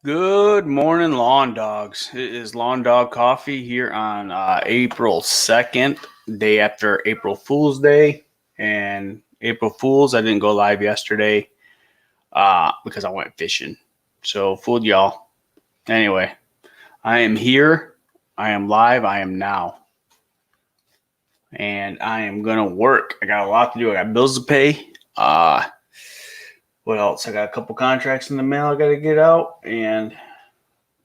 Good morning, lawn dogs. It is Lawn Dog Coffee here on April 2nd, day after April Fool's Day. And April Fool's, I didn't go live yesterday because I went fishing. So, fooled y'all. Anyway, I am here. I am live. I am now. And I am going to work. I got a lot to do. I got bills to pay. What else? I got a couple contracts in the mail I got to get out. And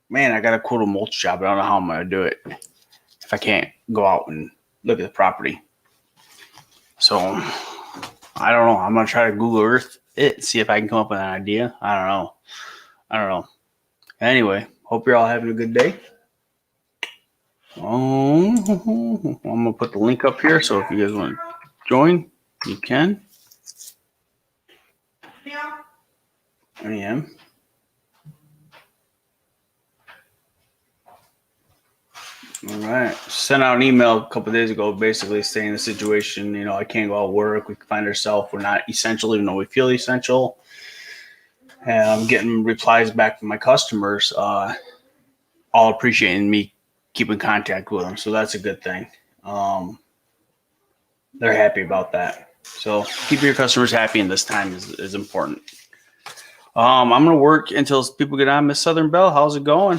man, I got to quote a mulch job. I don't know how I'm going to do it if I can't go out and look at the property. So I don't know. I'm going to try to Google Earth it, see if I can come up with an idea. I don't know. Anyway, hope you're all having a good day. I'm going to put the link up here. So if you guys want to join, you can. I am. All right. Sent out an email a couple of days ago basically saying the situation, I can't go out work. We find ourselves, we're not essential even though we feel essential. And I'm getting replies back from my customers, all appreciating me keeping contact with them. So that's a good thing. They're happy about that. So keeping your customers happy in this time is important. I'm going to work until people get on. Miss Southern Belle, how's it going?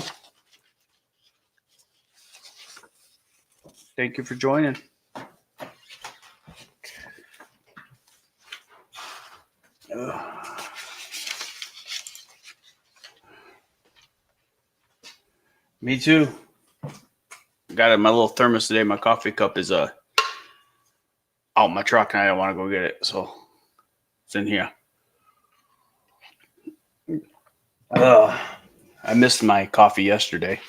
Thank you for joining. Me too. Got it. My little thermos today. My coffee cup is out my truck, and I don't want to go get it, so it's in here. I missed my coffee yesterday.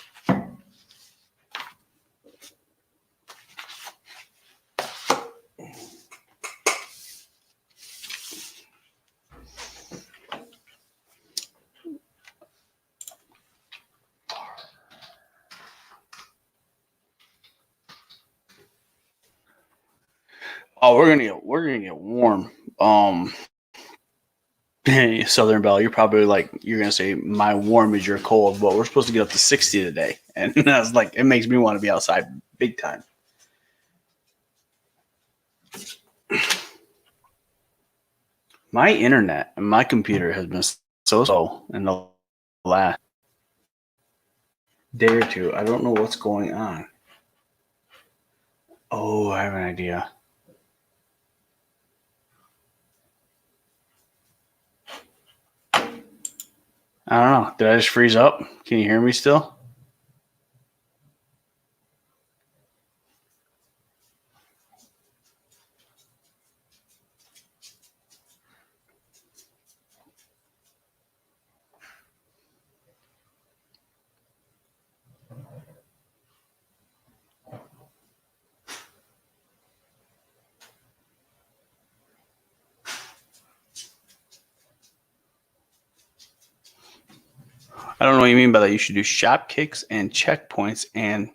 Oh, we're gonna get warm. Southern Belle, you're gonna say my warm is your cold, but we're supposed to get up to 60 today, and I was like, it makes me want to be outside big time. My internet and my computer has been so slow in the last day or two. I don't know what's going on. Oh, I have an idea. I don't know. Did I just freeze up? Can you hear me still? I don't know what you mean by that. You should do shop kicks and checkpoints and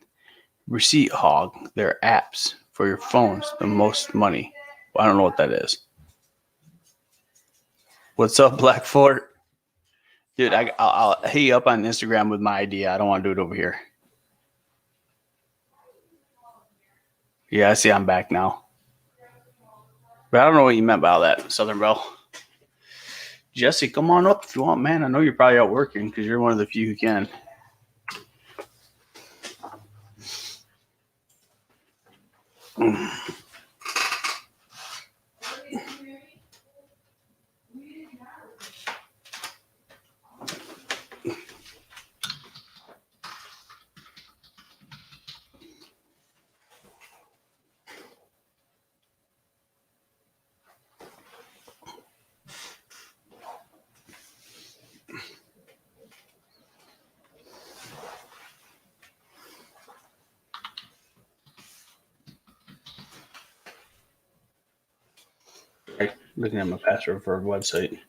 Receipt Hog. They're apps for your phones. The most money. Well, I don't know what that is. What's up, Black Fort? Dude, I'll hit you up on Instagram with my idea. I don't want to do it over here. Yeah, I see I'm back now. But I don't know what you meant by all that, Southern Belle. Jesse, come on up if you want, man. I know you're probably out working because you're one of the few who can. Looking at my password for a website.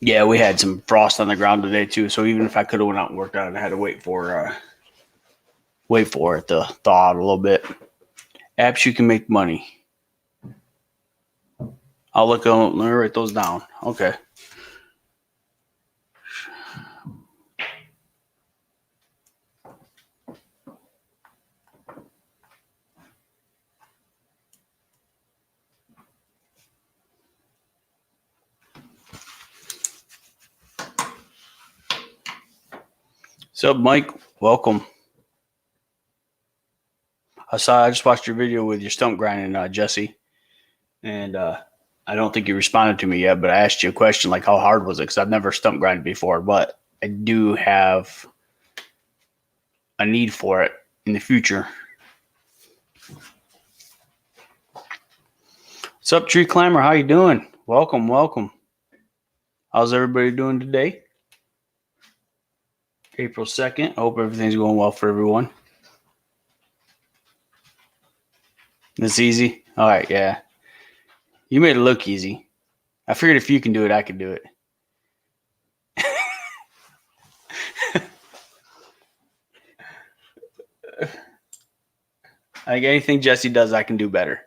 Yeah, we had some frost on the ground today too. So even if I could have went out and worked out, I had to wait for it to thaw out a little bit. Apps you can make money. I'll look on. Let me write those down. Okay. What's up, Mike? Welcome. I just watched your video with your stump grinding, Jesse, and I don't think you responded to me yet. But I asked you a question like, how hard was it? Because I've never stump grinded before, but I do have a need for it in the future. What's up, Tree Climber? How you doing? Welcome, welcome. How's everybody doing today? April 2nd. I hope everything's going well for everyone. It's easy? All right, yeah. You made it look easy. I figured if you can do it, I can do it. Like anything Jesse does, I can do better.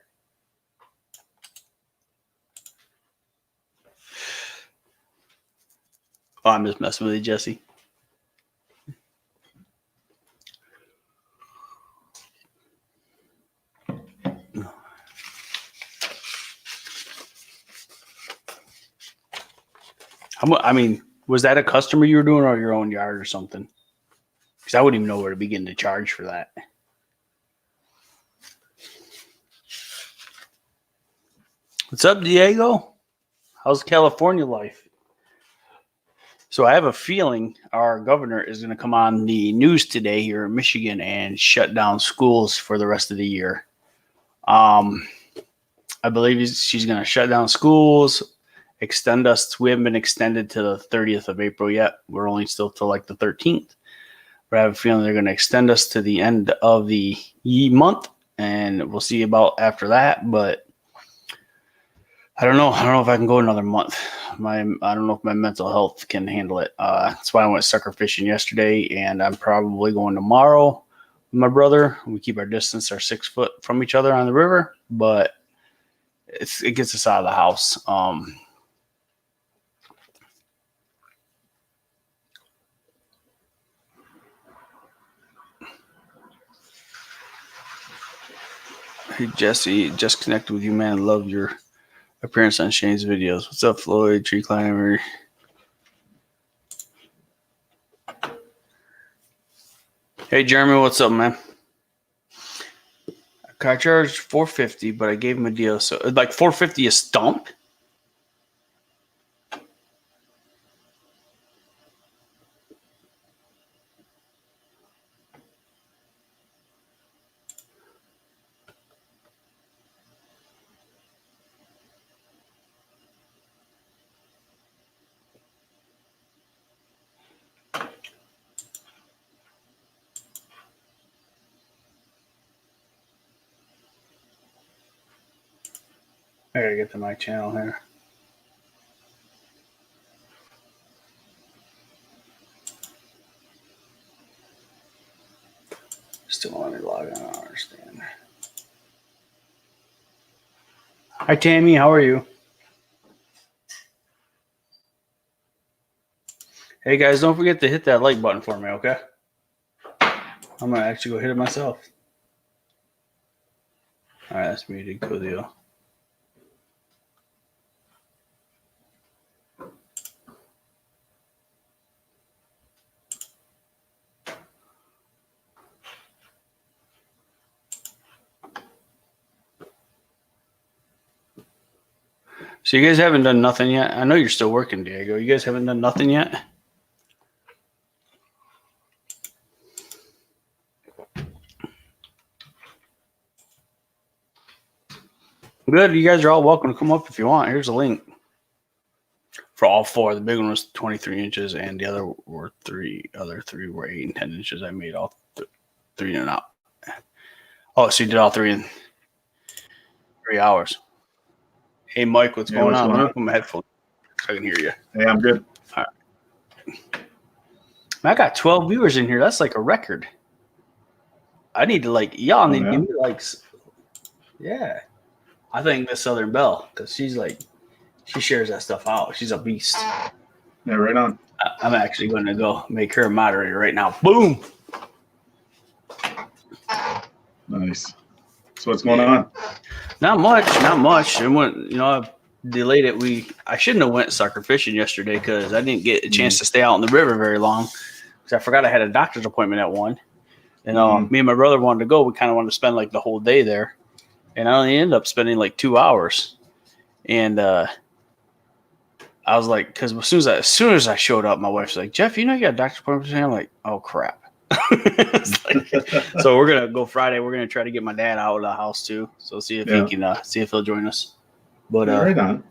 Oh, I'm just messing with you, Jesse. I mean, was that a customer you were doing or your own yard or something? Because I wouldn't even know where to begin to charge for that. What's up, Diego? How's California life? So I have a feeling our governor is going to come on the news today here in Michigan and shut down schools for the rest of the year. I believe she's going to shut down schools, extend us. We haven't been extended to the 30th of April yet. We're only still till like the 13th. But I have a feeling they're going to extend us to the end of the month, and we'll see about after that. But I don't know. I don't know if I can go another month. I don't know if my mental health can handle it. That's why I went sucker fishing yesterday, and I'm probably going tomorrow with my brother. We keep our distance, our 6 foot from each other on the river, but it gets us out of the house. Hey, Jesse, just connected with you, man. Love your appearance on Shane's videos. What's up, Floyd, Tree Climber? Hey, Jeremy, what's up, man? I charged $450, but I gave him a deal. So, like, $450 a stump? I gotta get to my channel here. Still want me to log on. I don't understand. Hi, Tammy. How are you? Hey, guys, don't forget to hit that like button for me, okay? I'm going to actually go hit it myself. All right, that's muted. Cool deal. So you guys haven't done nothing yet? I know you're still working, Diego. You guys haven't done nothing yet? Good. You guys are all welcome to come up if you want. Here's a link for all four. The big one was 23 inches, and the other other three were 8 and 10 inches. I made all three in and out. Oh, so you did all three in 3 hours. Hey, Mike, what's going on? Let me put my headphones so I can hear you. Hey, I'm good. All right. I got 12 viewers in here. That's like a record. I need to y'all need to give me likes. Yeah. I think Miss Southern Belle, because she's like She shares that stuff out. She's a beast. Yeah, right on. I'm actually going to go make her a moderator right now. Boom. Nice. So what's going on? Not much. And when I delayed it, I shouldn't have went sucker fishing yesterday because I didn't get a chance to stay out in the river very long because I forgot I had a doctor's appointment at 1. And me and my brother wanted to go. We kind of wanted to spend like the whole day there, and I only ended up spending like 2 hours. And I was like, because as soon as I showed up, my wife's like, "Jeff, you got a doctor's appointment today?" I'm like, "Oh crap." So we're gonna go Friday. We're gonna try to get my dad out of the house too. So see if he can see if he'll join us. But right on.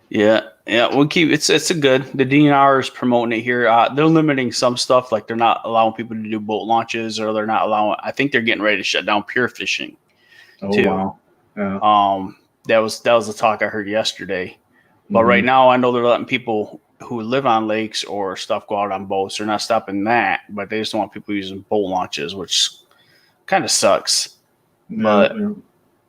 Yeah, we'll keep it's a good. The DNR is promoting it here. They're limiting some stuff, like they're not allowing people to do boat launches, or they're not allowing. I think they're getting ready to shut down pier fishing. Oh wow! Yeah. That was the talk I heard yesterday. But right now, I know they're letting people who live on lakes or stuff go out on boats. They're not stopping that, but they just don't want people using boat launches, which kind of sucks. Yeah, but I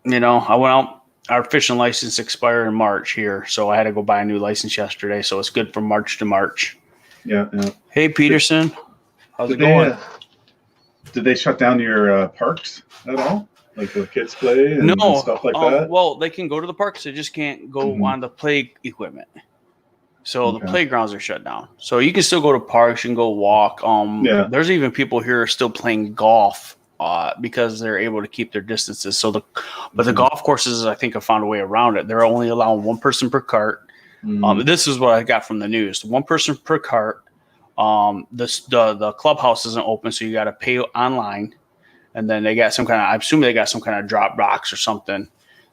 went out. Our fishing license expired in March here, so I had to go buy a new license yesterday. So it's good from March to March. Yeah. Hey, Peterson, how's it going? Did they shut down your parks at all? Like the kids play and stuff like that? Well, they can go to the parks. They just can't go on the play equipment. So the playgrounds are shut down. So you can still go to parks and go walk. There's even people here still playing golf because they're able to keep their distances. So but the golf courses, I think, have found a way around it. They're only allowing one person per cart. This is what I got from the news. One person per cart. The clubhouse isn't open, so you got to pay online. And then they got I assume they got some kind of drop box or something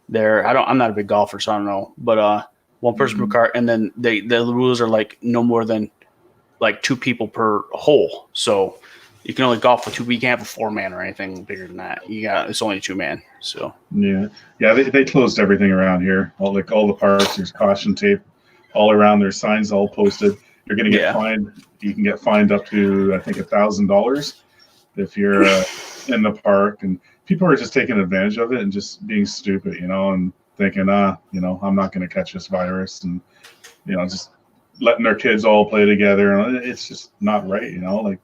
there. I'm not a big golfer, so I don't know. But one person per cart, and then the rules are like no more than like 2 people per hole. So you can only golf with 2. You can't have a 4-man or anything bigger than that. It's only 2-man. So yeah. They closed everything around here. All the parks. There's caution tape all around. There's signs all posted. You're going to get fined. You can get fined up to I think $1,000 if you're in the park. And people are just taking advantage of it and just being stupid, and thinking, I'm not going to catch this virus, and just letting their kids all play together. It's just not right, like.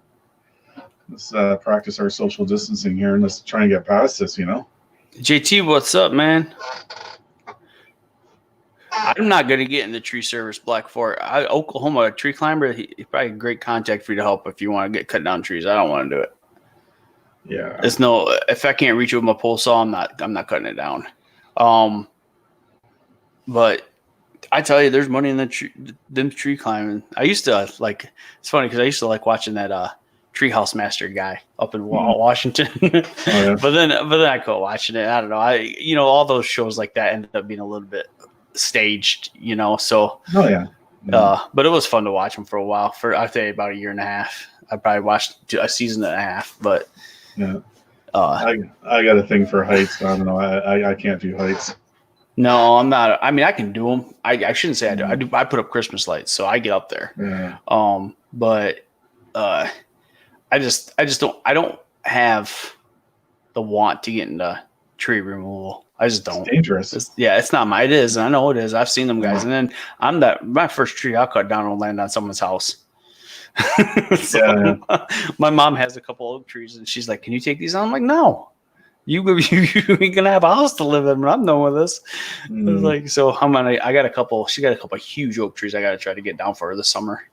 Let's practice our social distancing here and let's try and get past this, JT, what's up, man? I'm not going to get in the tree service Black Forest. Oklahoma, a tree climber, he's probably a great contact for you to help if you want to get cut down trees. I don't want to do it. Yeah. If I can't reach it with my pole saw, I'm not cutting it down. But I tell you, there's money in the tree climbing. I used to it's funny because I used to like watching that Treehouse Master guy up in Washington. But then I quit watching it. I don't know. All those shows like that ended up being a little bit staged, so. Oh yeah. But it was fun to watch them for a while. I'd say about 1.5 years. I probably watched a season and a half, but yeah. I got a thing for heights. I don't know. I can't do heights. No, I'm not. I mean, I can do them. I shouldn't say I do. I put up Christmas lights, so I get up there. Yeah. But I just don't. I don't have the want to get into tree removal. I just don't. It's dangerous. It's not my. It is. And I know it is. I've seen them guys, and then my first tree I'll cut down will land on someone's house. My mom has a couple oak trees, and she's like, "Can you take these on?" I'm like, "No, you're gonna have a house to live in. I'm done with this." I was like, so I got a couple. She got a couple huge oak trees. I got to try to get down for her this summer.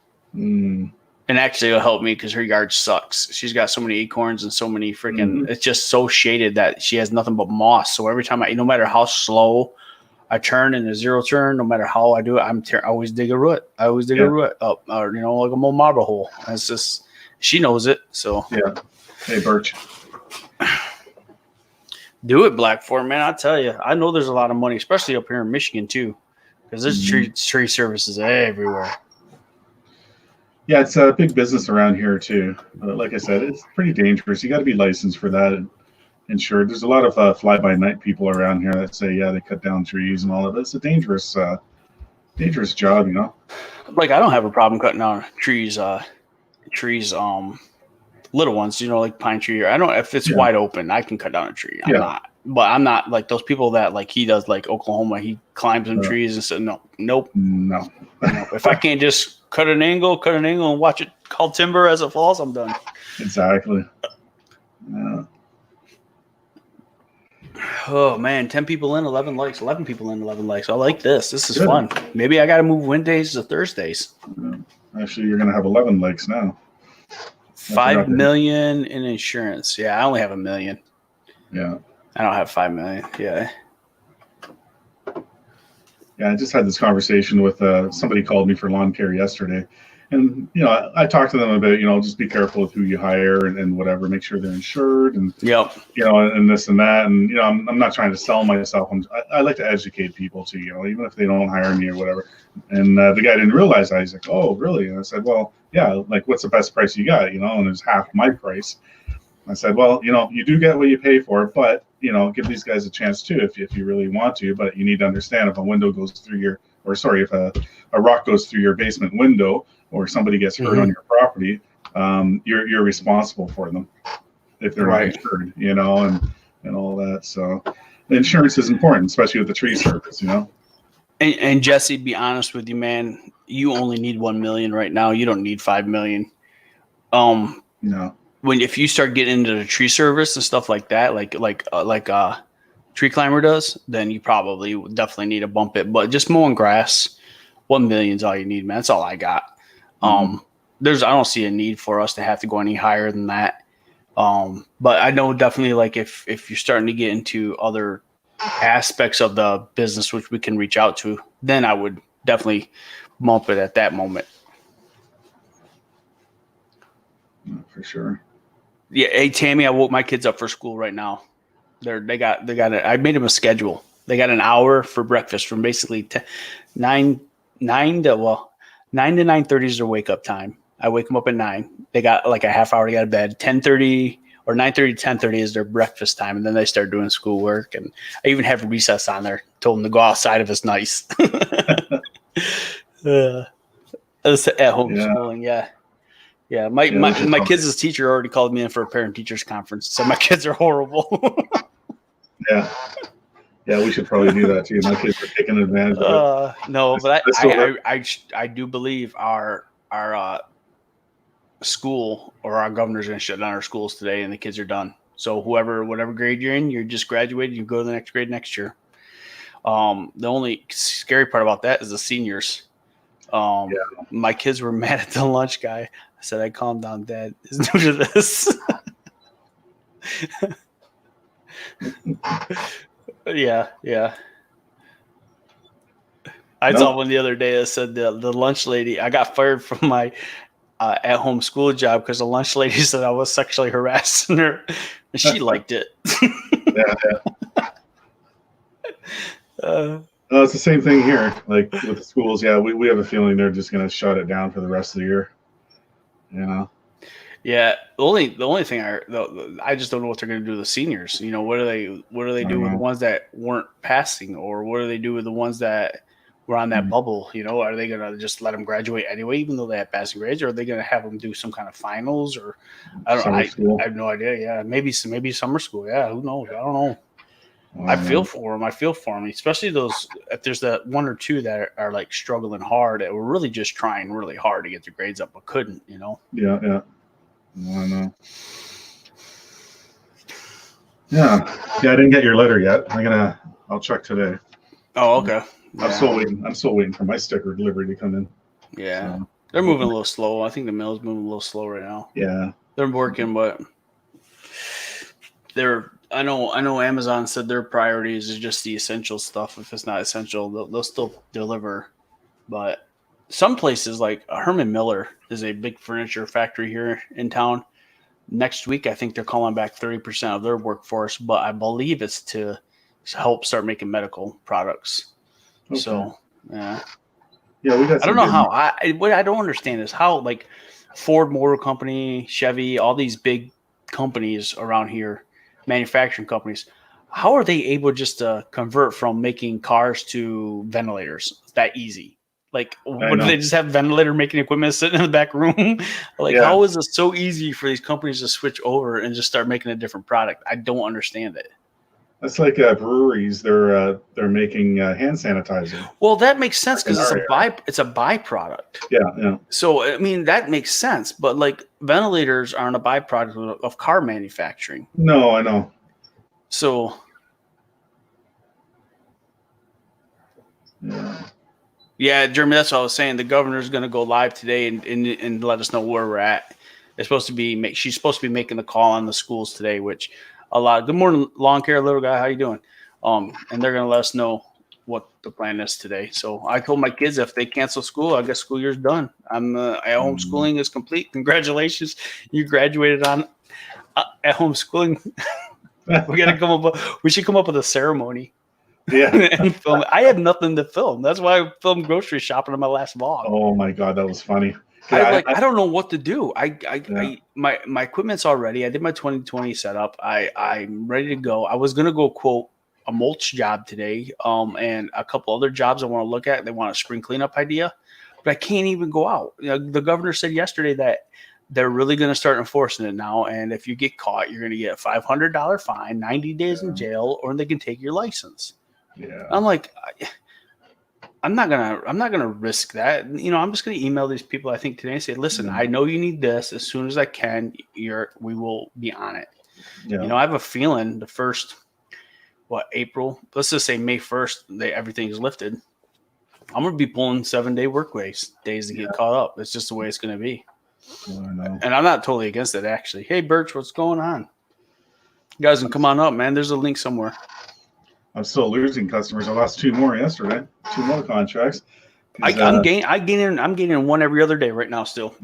And actually, it'll help me because her yard sucks. She's got so many acorns and so many freaking. It's just so shaded that she has nothing but moss. So every time no matter how slow I turn in a zero turn, no matter how I do it, I always dig a root. I always dig a root up, or like a little marble hole. It's just she knows it. So yeah. Hey, Birch. Do it, Black Fort, man. I tell you, I know there's a lot of money, especially up here in Michigan too, because there's tree services everywhere. Yeah, it's a big business around here too. Like I said, it's pretty dangerous. You got to be licensed for that and insured. There's a lot of fly-by-night people around here that say, they cut down trees and all of it. It's a dangerous job, Like I don't have a problem cutting down trees, little ones, like pine tree. I don't. If it's wide open, I can cut down a tree. I'm not. but I'm not like those people that like he does, like Oklahoma. He climbs in trees and said, nope. No. If I can't just cut an angle and watch it called timber as it falls, I'm done. Exactly. Yeah. Oh man, 10 people in, 11 likes. 11 people in, 11 likes. I like this. This is fun. Maybe I got to move Wednesdays to Thursdays. Yeah. Actually, you're gonna have 11 likes now. 5 million in insurance. Yeah, I only have 1 million. Yeah. I don't have 5 million. Yeah. Yeah, I just had this conversation with somebody called me for lawn care yesterday. And, I talked to them about, just be careful with who you hire and whatever, make sure they're insured and, Yep. And this and that. And, I'm not trying to sell myself. I like to educate people too, even if they don't hire me or whatever. And the guy didn't realize that. He's like, oh, really? And I said, well, yeah, like what's the best price you got? And it's half my price. I said, well, you do get what you pay for, but, give these guys a chance too if you really want to. But you need to understand if a window goes through if a rock goes through your basement window or somebody gets hurt on your property, you're responsible for them if they're not insured, and all that. So the insurance is important, especially with the tree service, And Jesse, be honest with you, man, you only need 1 million right now. You don't need 5 million. No. If you start getting into the tree service and stuff like that, like Tree Climber does, then you probably definitely need to bump it. But just mowing grass, 1 million is all you need, man. That's all I got. I don't see a need for us to have to go any higher than that. But I know definitely like if you're starting to get into other aspects of the business which we can reach out to, then I would definitely bump it at that moment. For sure. Yeah, hey Tammy, I woke my kids up for school right now. They got it. I made them a schedule. They got an hour for breakfast from basically 9 to 9:30 is their wake up time. I wake them up at 9. They got like a half hour to get out of bed. 10:30 or 9:30 to 10:30 is their breakfast time, and then they start doing schoolwork. And I even have recess on there. Told them to go outside if it's nice. At home schooling, yeah. Yeah, my kids' teacher already called me in for a parent teachers conference. So my kids are horrible. Yeah, we should probably do that too. My kids are taking advantage of it. No, but I do believe our school or our governor's going to shut down our schools today, and the kids are done. So whatever grade you're in, you're just graduated. You go to the next grade next year. The only scary part about that is the seniors. My kids were mad at the lunch guy. I said, "I'd calm down, Dad is new to this." Yeah. I saw one the other day that said the lunch lady. I got fired from my at-home school job because the lunch lady said I was sexually harassing her, and she liked it. It's the same thing here. Like with the schools, we have a feeling they're just going to shut it down for the rest of the year. Yeah, the only thing I just don't know what they're going to do with the seniors. What do they do with the ones that weren't passing, or what do they do with the ones that were on that bubble? Are they going to just let them graduate anyway, even though they have passing grades, or are they going to have them do some kind of finals? Or I have no idea. Yeah, maybe summer school. Yeah, who knows? I don't know. I feel for them. Especially those, if there's that one or two that are like struggling hard, that were really just trying really hard to get their grades up, but couldn't, Yeah. I know. Yeah. I didn't get your letter yet. I'll check today. Oh, okay. Yeah. I'm still waiting for my sticker delivery to come in. Yeah. So, they're moving a little slow. I think the mail's moving a little slow right now. Yeah. They're working, but I know Amazon said their priorities is just the essential stuff. If it's not essential, they'll still deliver. But some places like Herman Miller is a big furniture factory here in town. Next week, I think they're calling back 30% of their workforce, but I believe it's to help start making medical products. Okay. So, yeah. Yeah, we got. I don't know how. What I don't understand is how, like, Ford Motor Company, Chevy, all these big companies around here, manufacturing companies, how are they able just to convert from making cars to ventilators that easy? Like, what do they just have ventilator making equipment sitting in the back room? How is it so easy for these companies to switch over and just start making a different product? I don't understand it. That's like breweries. They're making hand sanitizer. Well, that makes sense because In our it's a byproduct. Yeah, yeah. So I mean that makes sense, but like ventilators aren't a byproduct of car manufacturing. No, I know. So yeah, Jeremy, that's what I was saying. The governor's going to go live today and let us know where we're at. It's supposed to be she's supposed to be making the call on the schools today, which a lot. Good morning, lawn care, little guy. How you doing? And they're going to let us know what the plan is today. So I told my kids if they cancel school, I guess school year's done. Homeschooling is complete. Congratulations, you graduated on at homeschooling. We got to come up. We should come up with a ceremony. Yeah. And film. I had nothing to film. That's why I filmed grocery shopping on my last vlog. Oh my God, that was funny. I don't know what to do. My equipment's all ready. I did my 2020 setup. I'm ready to go. I was gonna go quote a mulch job today, and a couple other jobs I want to look at. They want a spring cleanup idea, but I can't even go out. You know, the governor said yesterday that they're really going to start enforcing it now, and if you get caught, you're going to get a $500 fine, 90 days in jail, or they can take your license. Yeah. I'm like, I'm not gonna risk that. You know, I'm just gonna email these people I think today and say, listen, I know you need this. As soon as I can, we will be on it. Yeah. You know, I have a feeling the first April, let's just say May 1st, everything is lifted. I'm gonna be pulling 7-day work days to get caught up. It's just the way it's gonna be. I know. And I'm not totally against it actually. Hey Birch, what's going on? You guys can come on up, man. There's a link somewhere. I'm still losing customers. I lost 2 more yesterday. 2 more contracts. I'm gaining one every other day right now still.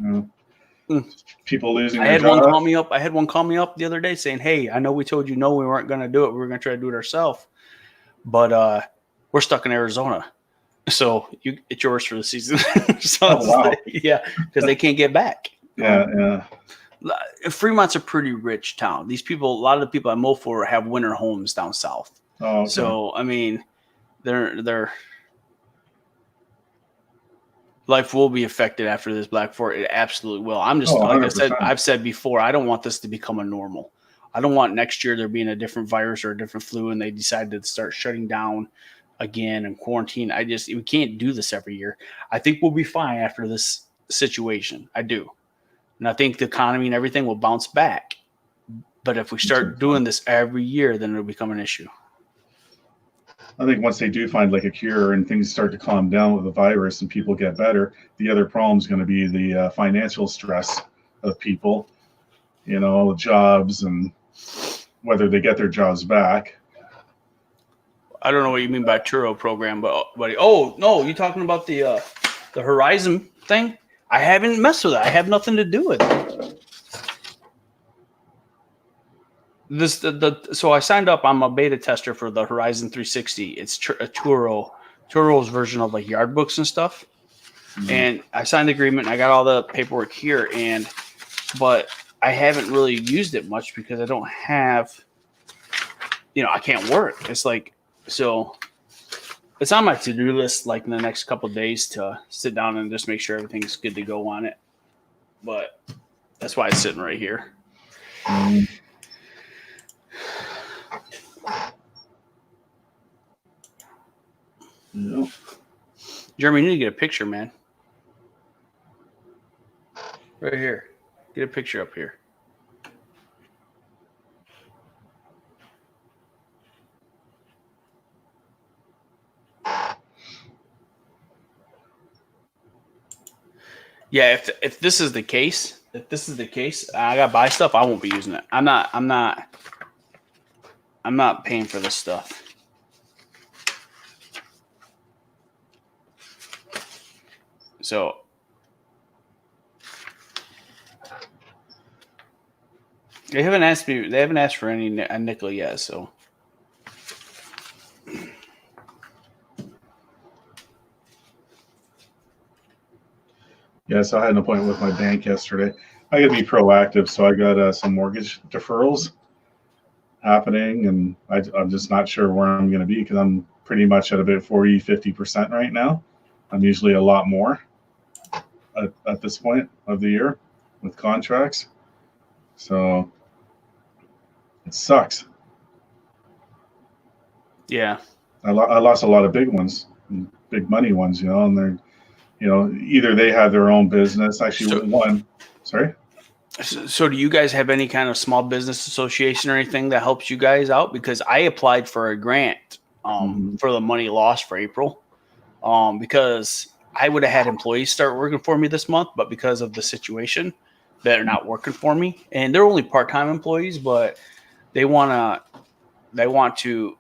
People losing. I had one call me up. I had one call me up the other day saying, "Hey, I know we told you no, we weren't going to do it. We were going to try to do it ourselves, but we're stuck in Arizona, so it's yours for the season." So wow. Yeah, because they can't get back. Yeah. Fremont's a pretty rich town. These people, a lot of the people I mow for, have winter homes down south. Oh, okay. So I mean, their life will be affected after this Black Fort. It absolutely will. I'm just like 100%. I've said before, I don't want this to become a normal. I don't want next year there being a different virus or a different flu and they decide to start shutting down again and quarantine. We can't do this every year. I think we'll be fine after this situation. I do. And I think the economy and everything will bounce back. But if we start doing this every year, then it'll become an issue. I think once they do find like a cure and things start to calm down with the virus and people get better, the other problem is going to be the financial stress of people, you know, jobs and whether they get their jobs back. I don't know what you mean by Turo program, but oh no, you talking about the Horizon thing? I haven't messed with it. I have nothing to do with it. So I signed up. I'm a beta tester for the Horizon 360. It's Turo's version of like yard books and stuff. Mm-hmm. And I signed the agreement. And I got all the paperwork here, but I haven't really used it much because I don't have. You know, I can't work. It's like so. It's on my to-do list, like in the next couple of days, to sit down and just make sure everything's good to go on it. But that's why it's sitting right here. Mm-hmm. No. Jeremy, you need to get a picture, man. Right here. Get a picture up here. Yeah, if this is the case, I gotta buy stuff, I won't be using it. I'm not paying for this stuff. So they haven't asked for any nickel yet, so yeah, so I had an appointment with my bank yesterday. I got to be proactive, so I got some mortgage deferrals happening, and I'm just not sure where I'm going to be because I'm pretty much at about 40-50% right now. I'm usually a lot more at this point of the year with contracts, so it sucks. Yeah. I lost a lot of big ones, big money ones, and they're, either they had their own business. Actually, one, sorry. So do you guys have any kind of small business association or anything that helps you guys out? Because I applied for a grant for the money lost for April because I would have had employees start working for me this month, but because of the situation, they're not working for me, and they're only part-time employees, but they want to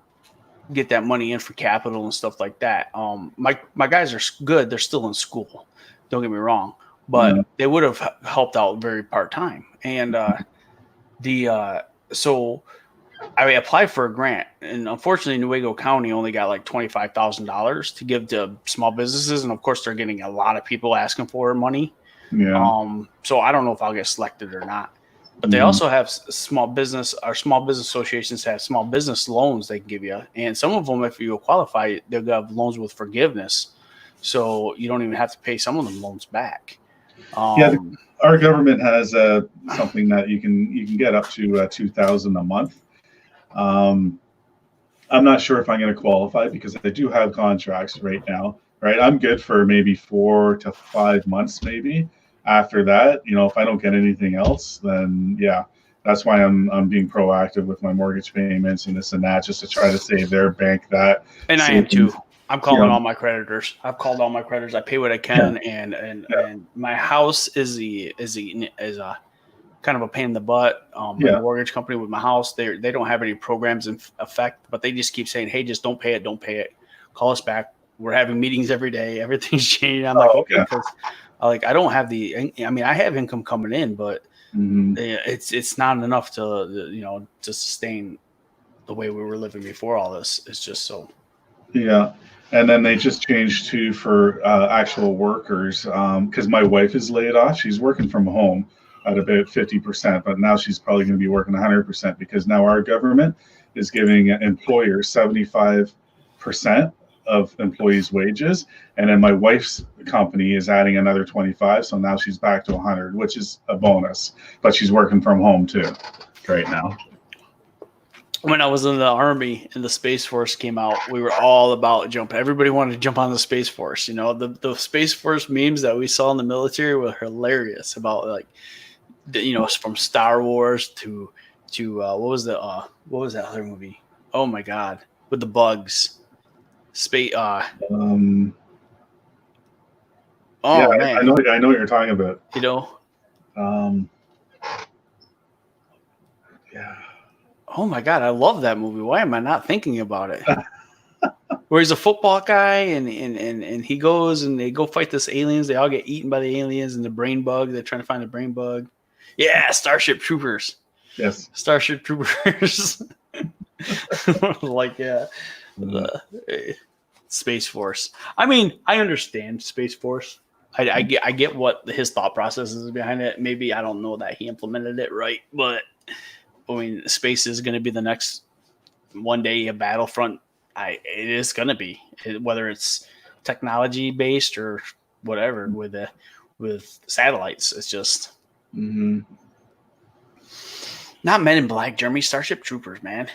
get that money in for capital and stuff like that. My guys are good; they're still in school. Don't get me wrong, but they would have helped out very part-time. And so I applied for a grant, and unfortunately, Newaygo County only got like $25,000 to give to small businesses, and of course, they're getting a lot of people asking for money. Yeah. So I don't know if I'll get selected or not. But they also have small business associations have small business loans they can give you. And some of them, if you qualify, they'll have loans with forgiveness. So you don't even have to pay some of them loans back. Our government has something that you can get up to $2,000 a month. I'm not sure if I'm going to qualify because I do have contracts right now. Right, I'm good for maybe 4 to 5 months, maybe. After that, if I don't get anything else, then yeah, that's why I'm being proactive with my mortgage payments and this and that, just to try to save their bank that. And I am too. I'm calling all my creditors. I've called all my creditors. I pay what I can, and my house is a kind of a pain in the butt. My mortgage company with my house, they don't have any programs in effect, but they just keep saying, "Hey, just don't pay it. Don't pay it. Call us back. We're having meetings every day. Everything's changing." I'm like, okay, because I don't have I have income coming in, but it's not enough to sustain the way we were living before all this. It's just so. Yeah. And then they just changed for actual workers because my wife is laid off. She's working from home at about 50%, but now she's probably going to be working 100% because now our government is giving employers 75% of employees' wages, and then my wife's company is adding another 25, so now she's back to 100, which is a bonus. But she's working from home too right now. When I was in the Army and the Space Force came out, we were all about jumping. Everybody wanted to jump on the Space Force. The Space Force memes that we saw in the military were hilarious about from Star Wars to what was that other movie? Oh my God, with the bugs. Space. Man. I know what you're talking about. Yeah. Oh my God, I love that movie. Why am I not thinking about it? Where he's a football guy and he goes and they go fight this aliens. They all get eaten by the aliens and the brain bug. They're trying to find the brain bug. Yeah, Starship Troopers. Yes. Starship Troopers. Space Force. I mean, I understand Space Force. I get what his thought process is behind it. Maybe I don't know that he implemented it right, but I mean, space is going to be the next one day a battlefront. It is going to be, whether it's technology based or whatever with satellites. It's just not Men in Black, Jeremy. Starship Troopers, man.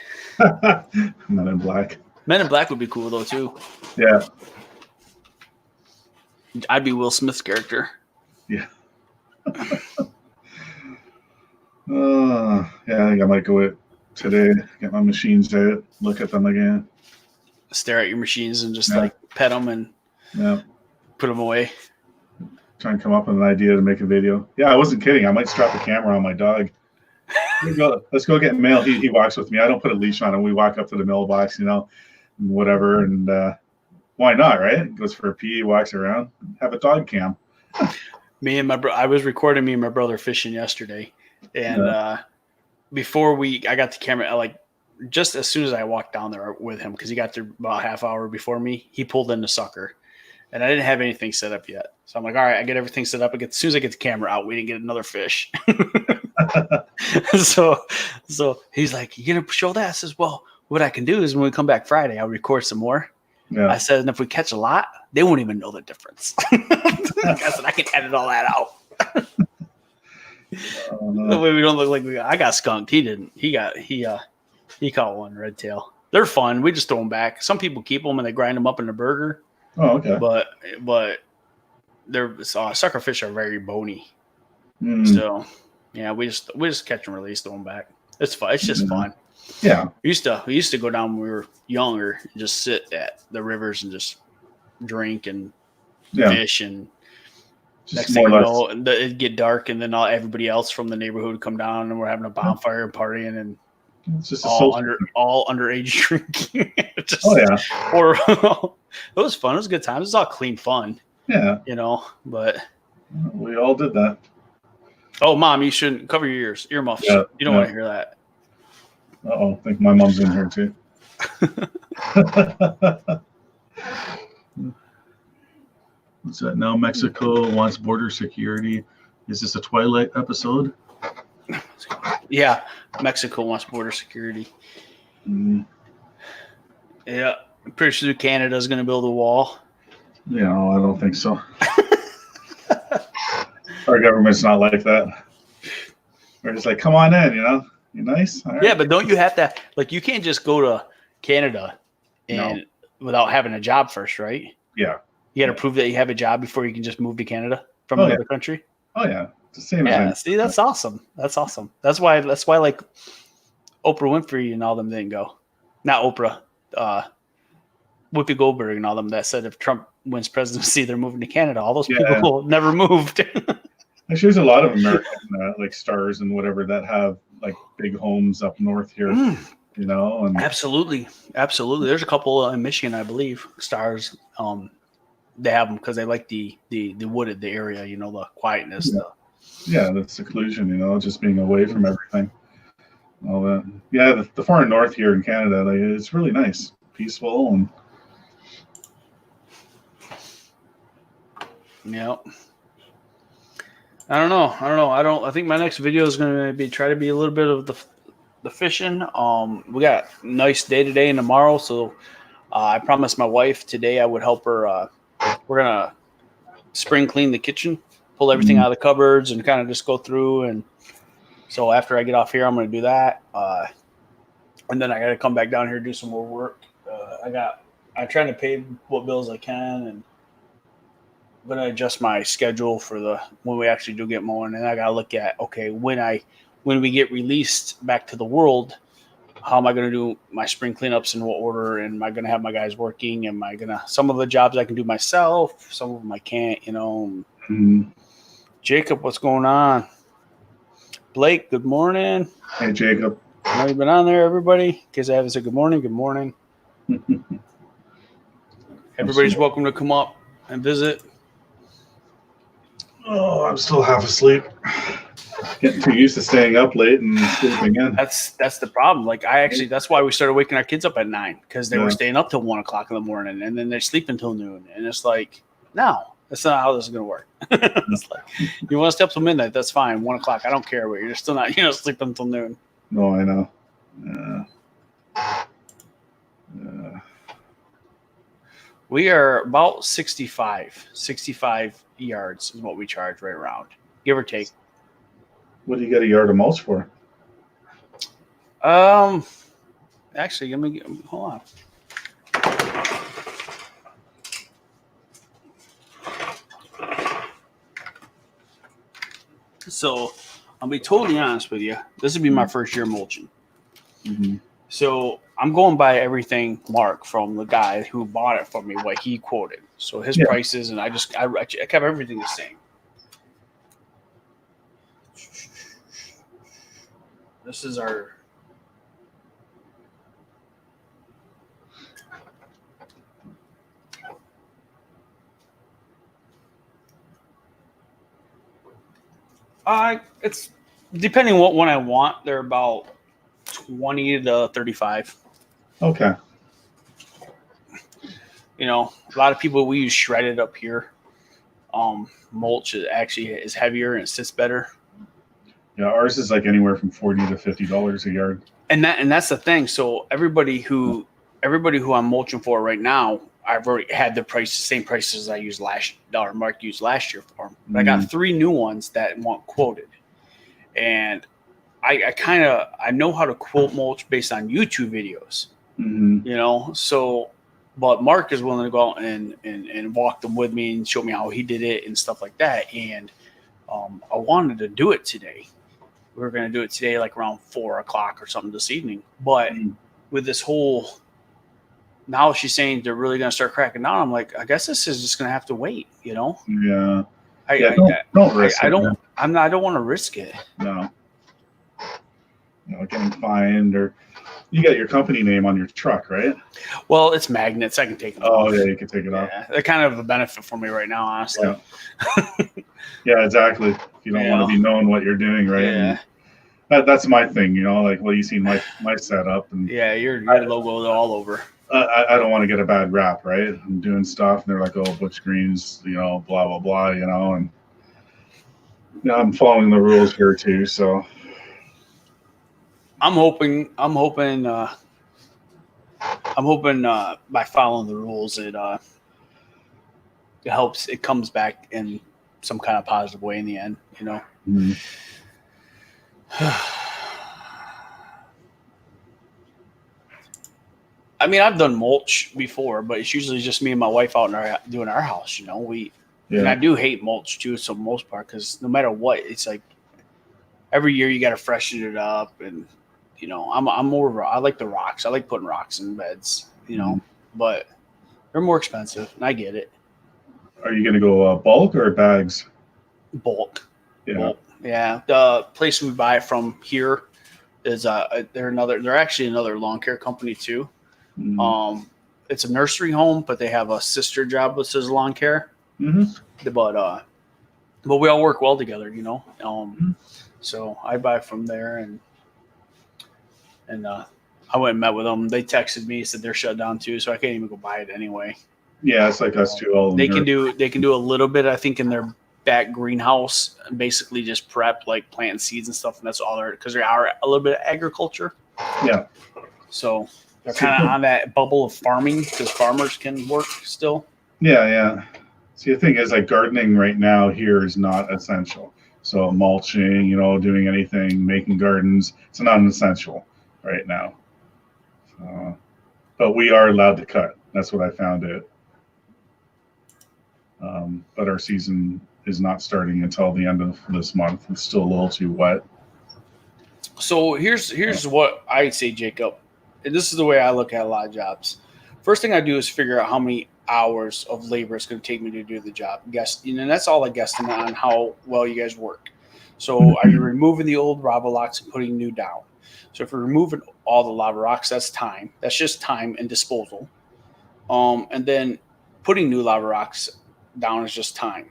Men in Black. Men in Black would be cool though too. Yeah. I'd be Will Smith's character. Yeah. Yeah, I think I might go it today. Get my machines out, look at them again. Stare at your machines and just pet them and put them away. Try and come up with an idea to make a video. Yeah, I wasn't kidding. I might strap a camera on my dog. Let's go get mail. He walks with me. I don't put a leash on him. We walk up to the mailbox, whatever, and why not, right? Goes for a pee, walks around, have a dog cam. Me and my I was recording me and my brother fishing yesterday, and before I got the camera, just as soon as I walked down there with him, because he got there about a half hour before me, he pulled in the sucker, and I didn't have anything set up yet. So I'm like, all right, I get everything set up. As soon as I get the camera out, we didn't get another fish. So he's like, "You gonna show that?" I says, "Well, what I can do is when we come back Friday, I'll record some more." Yeah. I said, and if we catch a lot, they won't even know the difference. I said, I can edit all that out. The way we don't look like I got skunked. He didn't. He caught one red tail. They're fun. We just throw them back. Some people keep them and they grind them up in a burger. Oh, okay. But they're sucker fish are very bony. So yeah, we just catch and release, throw them back. It's fun. It's just fun. Yeah. We used to go down when we were younger and just sit at the rivers and just drink and fish, and just next thing you know, it'd get dark, and then everybody else from the neighborhood would come down, and we're having a bonfire and partying, and it's just all underage drinking. Horrible. It was fun. It was a good time. It was all clean fun. Yeah. But we all did that. Oh, Mom, you shouldn't cover your earmuffs. Yeah, you don't want to hear that. I think my mom's in here too. What's that now? Mexico wants border security. Is this a Twilight episode? Yeah, Mexico wants border security. Yeah, I'm pretty sure Canada's going to build a wall. Yeah, no, I don't think so. Our government's not like that. We're just like, come on in, you're nice. All right. Yeah, but don't you have to, you can't just go to Canada and without having a job first, right? Yeah. You got to prove that you have a job before you can just move to Canada from another country. Oh yeah, it's the same. Yeah, see, that's awesome. That's awesome. That's why like Oprah Winfrey and all them didn't go. Not Oprah, Whoopi Goldberg and all them that said if Trump wins presidency, they're moving to Canada. All those people never moved. Actually, there's a lot of American stars and whatever that have big homes up north here. And Absolutely. There's a couple in Michigan, I believe, stars. They have them because they like the wooded area, the quietness. The seclusion, just being away from everything. All that. Yeah, the far north here in Canada, it's really nice, peaceful, and yeah. I don't know. I think my next video is going to try to be a little bit of the fishing. We got a nice day today and tomorrow, so I promised my wife today I would help her. We're gonna spring clean the kitchen, pull everything out of the cupboards, and kind of just go through. And so after I get off here, I'm gonna do that, and then I got to come back down here and do some more work. I'm trying to pay what bills I can, and I'm gonna adjust my schedule for when we actually do get mowing. And I gotta look at when we get released back to the world. How am I going to do my spring cleanups in what order? And am I going to have my guys working? Some of the jobs I can do myself, some of them I can't, Jacob, what's going on? Blake, good morning. Hey, Jacob. Have you been on there, everybody? In case I haven't said good morning, good morning. Everybody's welcome to come up and visit. Oh, I'm still half asleep. Getting too used to staying up late and sleeping in. That's the problem. That's why we started waking our kids up at 9 because they were staying up till 1 o'clock in the morning, and then they sleep until noon. And it's no, that's not how this is going to work. It's you want to stay up till midnight? That's fine. 1 o'clock, I don't care. But you're still not, sleeping until noon. No, I know. We are about 65 yards is what we charge right around, give or take. What do you get a yard of mulch for? Actually, hold on. So, I'll be totally honest with you. This would be my first year mulching. Mm-hmm. So, I'm going by everything Mark from the guy who bought it for me, what he quoted. So, his prices, and I kept everything the same. This is our it's depending what one I want. They're about 20 to 35. Okay. A lot of people, we use shredded up here. Mulch is heavier and it sits better. Yeah, ours is anywhere from $40 to $50 a yard. And that's the thing. So everybody who I'm mulching for right now, I've already had the same prices I used Mark used last year for them. But I got 3 new ones that want quoted, and I know how to quote mulch based on YouTube videos. Mhm. you know. So, but Mark is willing to go out and walk them with me and show me how he did it and stuff like that. And I wanted to do it today. We were going to do it today, like around 4 o'clock or something this evening. But Mhm. with this whole, now she's saying they're really going to start cracking down. I'm like, I guess this is just going to have to wait, you know. Yeah. I Yeah. I, Don't risk I it. don't Man. I'm not I don't want to risk it. No. Getting fined, or you got your company name on your truck, right? Well, it's magnets. I can take them Oh off. yeah, you can take it off. Yeah, they're kind of a benefit for me right now, honestly. Yeah. Yeah, exactly. If you don't want to be known what you're doing, right? Yeah. And that's my thing, like, well, you seen my setup, and Yeah, your logo all over. I don't want to get a bad rap, right? I'm doing stuff, and they're like, oh, Butch Green's, blah blah blah, and I'm following the rules here too, so. I'm hoping by following the rules it helps, it comes back in some kind of positive way in the end, you know. Mm-hmm. I mean, I've done mulch before, but it's usually just me and my wife out doing our house, you know. And I do hate mulch too, for the most part, because no matter what, it's like every year you got to freshen it up, and I'm more of I like the rocks. I like putting rocks in beds, but they're more expensive, and I get it. Are you going to go bulk or bags? Bulk. Yeah. Bulk. Yeah. The place we buy it from here is they're actually another lawn care company too. Mm-hmm. It's a nursery home, but they have a sister job that says lawn care. Mm-hmm. But we all work well together, mm-hmm. So I buy from there, and I went and met with them. They texted me, said they're shut down too, so I can't even go buy it anyway. Yeah, it's like us too. They can do a little bit, I think, in their back greenhouse, and basically just prep, like planting seeds and stuff, and that's all because they are a little bit of agriculture. Yeah. So they're kind of on that bubble of farming, because farmers can work still. Yeah. See, the thing is, like, gardening right now here is not essential. So mulching, doing anything, making gardens, it's not an essential right now. But we are allowed to cut. That's what I found out. But our season is not starting until the end of this month. It's still a little too wet. So here's what I say, Jacob. And this is the way I look at a lot of jobs. First thing I do is figure out how many hours of labor it's going to take me to do the job. And that's all I guesstimate on how well you guys work. So are you removing the old lava rocks and putting new down? So if you're removing all the lava rocks, that's time. That's just time and disposal. And then putting new lava rocks down is just time.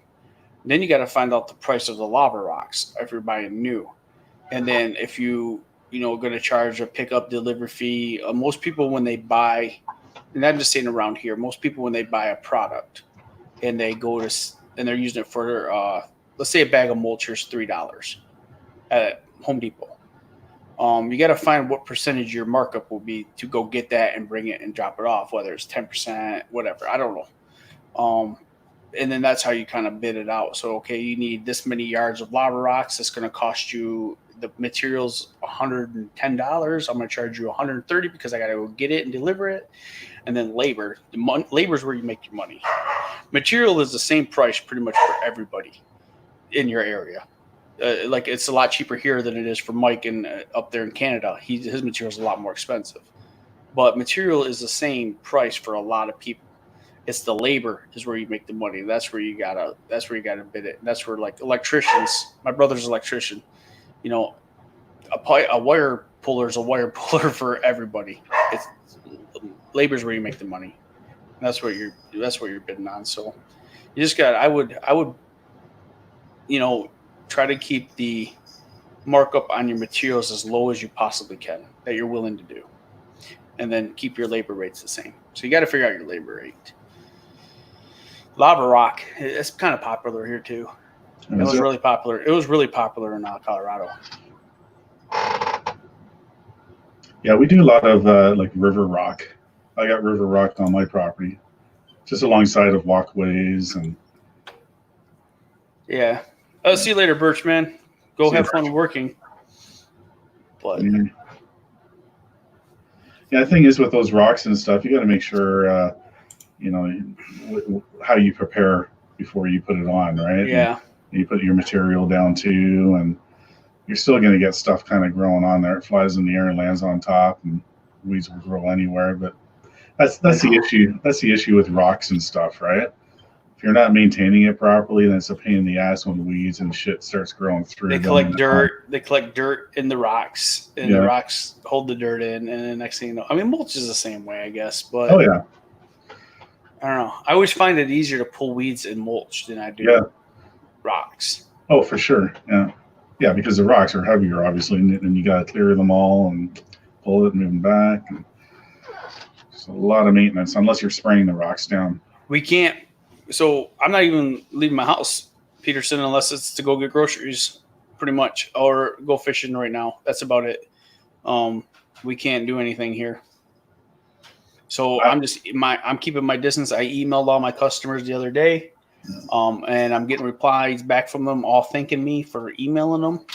Then you got to find out the price of the lava rocks if you're buying new. And then if going to charge a pickup delivery fee, most people when they buy, and I'm just saying around here, most people when they buy a product and they go to and they're using it for let's say a bag of mulch is $3 at Home Depot. You got to find what percentage your markup will be to go get that and bring it and drop it off, whether it's 10%, whatever. I don't know. And then that's how you kind of bid it out. So, okay, you need this many yards of lava rocks. It's going to cost you, the materials, $110. I'm going to charge you $130 because I got to go get it and deliver it. And then labor. Labor is where you make your money. Material is the same price pretty much for everybody in your area. Like it's a lot cheaper here than it is for Mike up there in Canada. His material is a lot more expensive. But material is the same price for a lot of people. It's the labor is where you make the money. That's where you gotta bid it. And that's where, like, electricians. My brother's an electrician. A wire puller is a wire puller for everybody. It's labor's where you make the money. And that's what you're bidding on. So you just got. I would try to keep the markup on your materials as low as you possibly can that you're willing to do, and then keep your labor rates the same. So you got to figure out your labor rate. Lava rock, it's kind of popular here too. It was really popular. It was really popular in Colorado. Yeah, we do a lot of like river rock. I got river rock on my property, just alongside of walkways and. Yeah. See you later, Birch, man. Go have fun working. But Yeah, the thing is with those rocks and stuff, you got to make sure, you know, how you prepare before you put it on, right? And Yeah. you put your material down too, and you're still going to get stuff kind of growing on there. It flies in the air and lands on top, and weeds will grow anywhere. But that's the issue. That's the issue with rocks and stuff, right? If you're not maintaining it properly, then it's a pain in the ass when weeds and shit starts growing through. They collect dirt. They collect dirt in the rocks, and Yeah. the rocks hold the dirt in. And the next thing you know, I mean, mulch is the same way, I guess. But Oh yeah, I don't know. I always find it easier to pull weeds in mulch than I do yeah. rocks. Oh, for sure. Yeah, yeah. Because the rocks are heavier, obviously, and you got to clear them all and pull it and move them back. And it's a lot of maintenance unless you're spraying the rocks down. We can't. So I'm not even leaving my house, Peterson, unless it's to go get groceries, pretty much, or go fishing right now. That's about it. We can't do anything here. So I'm keeping my distance. I emailed all my customers the other day, and I'm getting replies back from them, all thanking me for emailing them.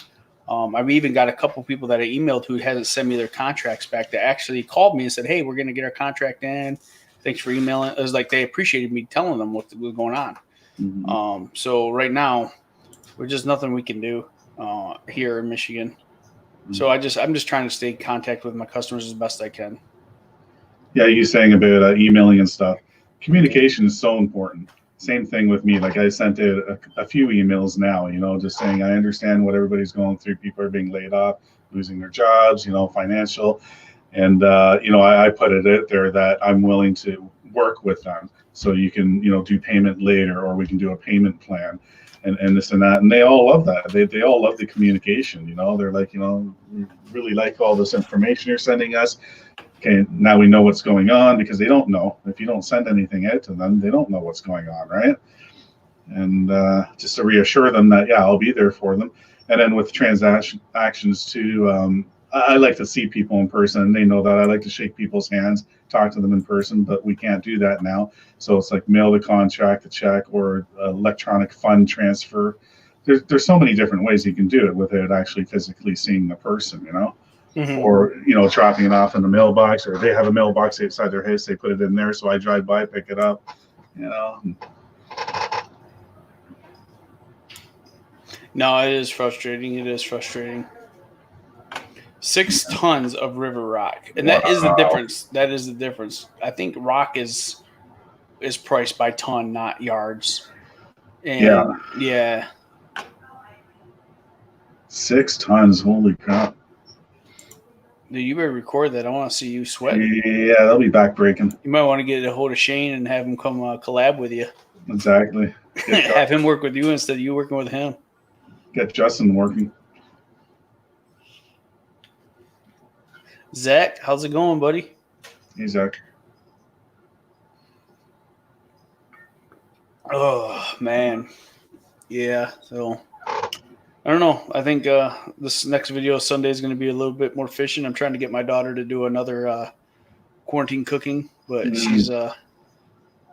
I've even got a couple people that I emailed who hasn't sent me their contracts back that actually called me and said, "Hey, we're going to get our contract in. Thanks for emailing." It was like they appreciated me telling them what was going on. Mm-hmm. So right now, there's just nothing we can do here in Michigan. Mm-hmm. So I'm just trying to stay in contact with my customers as best I can. Yeah, you saying about emailing and stuff. Communication is so important. Same thing with me. Like I sent a few emails now, just saying I understand what everybody's going through. People are being laid off, losing their jobs, financial. And, I put it out there that I'm willing to work with them. So you can, do payment later, or we can do a payment plan and this and that. And they all love that. They all love the communication, they're like, we really like all this information you're sending us. Okay, now we know what's going on, because they don't know. If you don't send anything out to them, they don't know what's going on, right? And just to reassure them that, yeah, I'll be there for them. And then with transactions too, I like to see people in person. They know that I like to shake people's hands, talk to them in person, but we can't do that now. So it's like mail the contract, the check, or electronic fund transfer. There's so many different ways you can do it without actually physically seeing the person, Mm-hmm. Or dropping it off in the mailbox, or they have a mailbox outside their house, they put it in there, so I drive by, pick it up. No, it is frustrating. 6 tons of river rock, and that is the difference. I think rock is priced by ton, not yards. And yeah. 6 tons, holy crap. Dude, you better record that. I want to see you sweat. Yeah, they'll be backbreaking. You might want to get a hold of Shane and have him come collab with you. Exactly. Have him work with you instead of you working with him. Get Justin working. Zach, how's it going, buddy? Hey, Zach. Oh, man. Yeah, so I don't know. I think this next video Sunday is going to be a little bit more fishing. I'm trying to get my daughter to do another quarantine cooking, but she's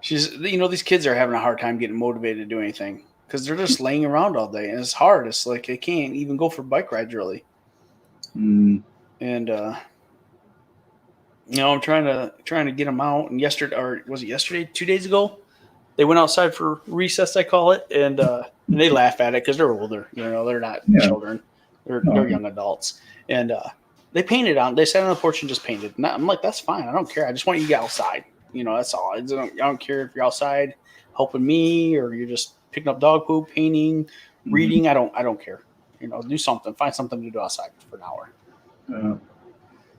these kids are having a hard time getting motivated to do anything because they're just laying around all day, and it's hard. It's like they can't even go for bike rides really. And I'm trying to get them out. And yesterday, or was it yesterday? 2 days ago, they went outside for recess, I call it, and they laugh at it because they're older. They're not children; they're young adults. And they painted on. They sat on the porch and just painted. And I'm like, that's fine. I don't care. I just want you to get outside. That's all. I don't care if you're outside helping me or you're just picking up dog poop, painting, reading. I don't care. Do something. Find something to do outside for an hour.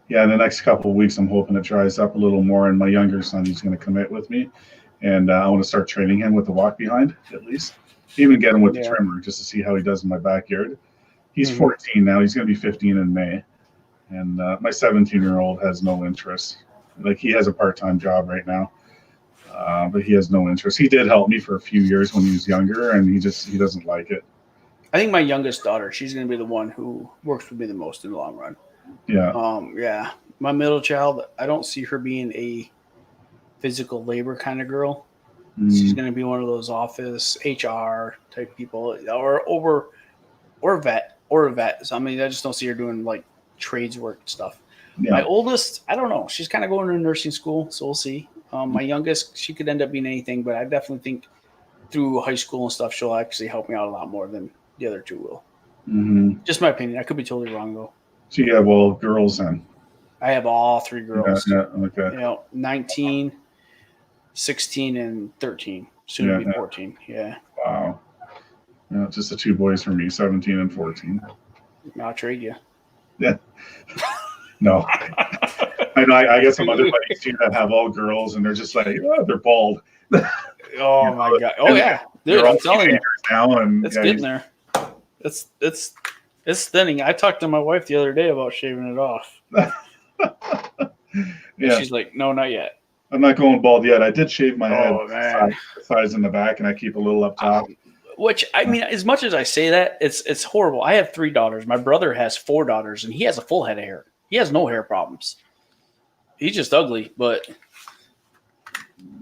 Yeah, in the next couple of weeks, I'm hoping it dries up a little more. And my younger son, he's going to commit with me. And I want to start training him with the walk behind, at least. Even get him with the trimmer just to see how he does in my backyard. He's 14 now. He's going to be 15 in May. And my 17-year-old has no interest. Like, he has a part-time job right now, but he has no interest. He did help me for a few years when he was younger, and he doesn't like it. I think my youngest daughter, she's going to be the one who works with me the most in the long run. Yeah. My middle child, I don't see her being a physical labor kind of girl. She's going to be one of those office HR type people, or a vet. So, I mean, I just don't see her doing like trades work stuff. My oldest, I don't know. She's kind of going to nursing school, so we'll see. My youngest, she could end up being anything, but I definitely think through high school and stuff, she'll actually help me out a lot more than the other two will. Mm-hmm. Just my opinion. I could be totally wrong, though. So you have all girls then? I have all three girls. Yeah, okay. 19, 16, and 13. Soon to be 14. Yeah. Wow. Yeah, just the two boys for me, 17 and 14. I'll trade you. Yeah. No. I know. I get some other buddies too that have all girls, and they're just like, oh, they're bald. Oh my god! Oh yeah, dude, I'm telling you, now, and it's getting there. It's thinning. I talked to my wife the other day about shaving it off. Yeah, she's like, no, not yet. I'm not going bald yet. I did shave my head, sides in the back, and I keep a little up top. Which, I mean, as much as I say that, it's horrible. I have 3 daughters. My brother has 4 daughters, and he has a full head of hair. He has no hair problems. He's just ugly, but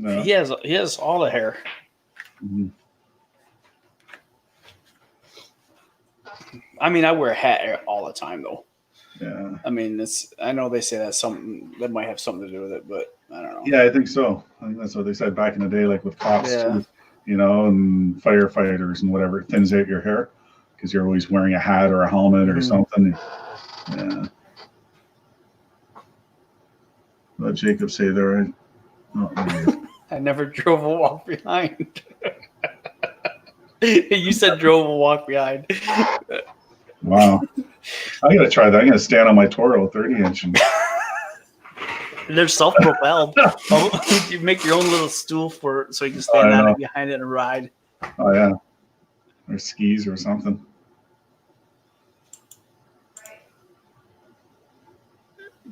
he has all the hair. Mm-hmm. I mean, I wear a hat all the time, though. Yeah. I mean, I know they say that's something that might have something to do with it, but I don't know. Yeah, I think so. I think that's what they said back in the day, like with cops, too, you know, and firefighters and whatever. It thins out your hair because you're always wearing a hat or a helmet or something. Yeah. What Jacob say there? I never drove a walk behind. You said drove a walk behind. Wow. I gotta try that. I'm gonna stand on my Toro 30-inch. They're self-propelled. You make your own little stool so you can stand on it behind it and ride. Oh yeah. Or skis or something.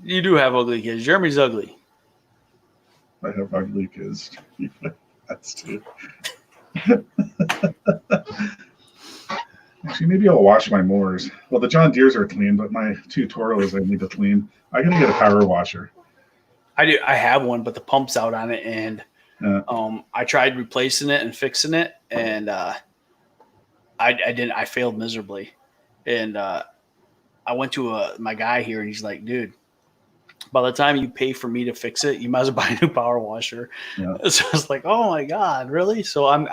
You do have ugly kids. Jeremy's ugly. I have ugly kids. That's too. Actually, maybe I'll wash my mowers. Well, the John Deeres are clean, but my 2 Toros I need to clean. I gotta get a power washer. I do. I have one, but the pump's out on it, and I tried replacing it and fixing it, and I didn't. I failed miserably, and I went to my guy here, and he's like, "Dude, by the time you pay for me to fix it, you might as well buy a new power washer." Yeah. So I was like, "Oh my god, really?" So I'm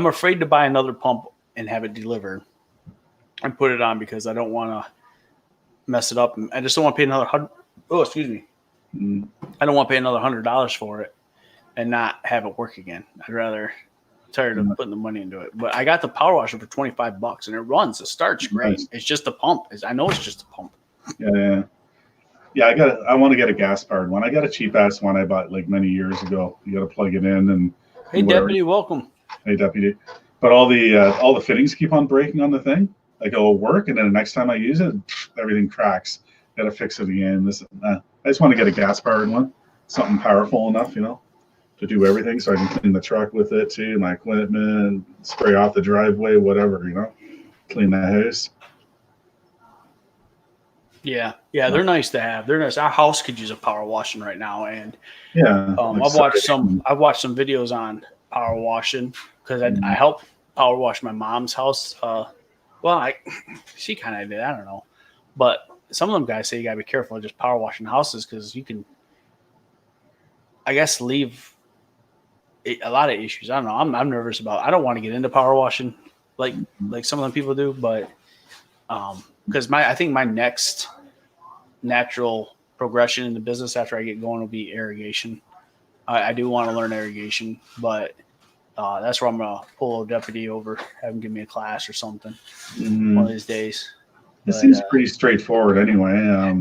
afraid to buy another pump and have it delivered and put it on because I don't want to mess it up. I just don't want to pay another I don't want to pay another $100 for it and not have it work again. I'd rather tired of putting the money into it. But I got the power washer for $25 and it runs. It starts great. Nice. It's just a pump. I know it's just a pump. Yeah. I want to get a gas powered one. I got a cheap ass one I bought like many years ago. You got to plug it in and. Hey, Deputy, welcome. Hey, Deputy. But all the fittings keep on breaking on the thing. Like it'll work, and then the next time I use it, everything cracks. Got to fix it again. I just want to get a gas-powered one, something powerful enough, you know, to do everything. So I can clean the truck with it too, my equipment, spray off the driveway, whatever, you know, clean the house. Yeah, they're nice to have. They're nice. Our house could use a power washing right now, and I've watched some videos on power washing because I helped power wash my mom's house. She kind of did. I don't know, but some of them guys say you gotta be careful of just power washing houses because you can, I guess, leave a lot of issues. I don't know. I'm nervous about. I don't want to get into power washing like some of them people do, but because I think my next natural progression in the business after I get going will be irrigation. I do want to learn irrigation, but that's where I'm gonna pull a deputy over, have him give me a class or something one of these days. It seems pretty straightforward anyway.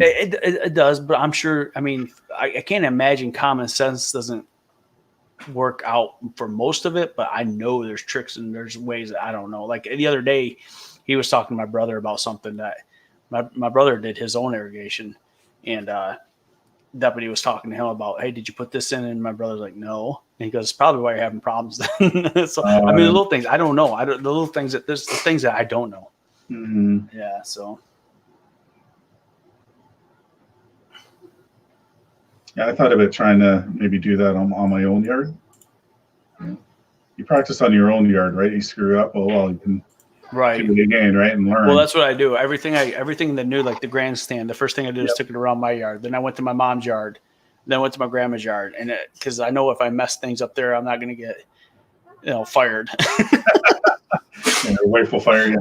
It does, but I'm sure. I mean, I can't imagine common sense doesn't work out for most of it, but I know there's tricks and there's ways that I don't know. Like the other day, he was talking to my brother about something that my brother did his own irrigation, and deputy was talking to him about, hey, did you put this in? And my brother's like, no. And he goes, it's probably why you're having problems then. So I mean, the little things I don't know. The little things there's the things that I don't know. Mm-hmm. Yeah. So. Yeah, I thought about trying to maybe do that on my own yard. Yeah. You practice on your own yard, right? You screw up, you can Right. to again, right, and learn. Well, that's what I do. Everything that new, like the grandstand, the first thing I did is took it around my yard. Then I went to my mom's yard. Then I went to my grandma's yard, and because I know if I mess things up there, I'm not going to get, fired. And your wife will fire you.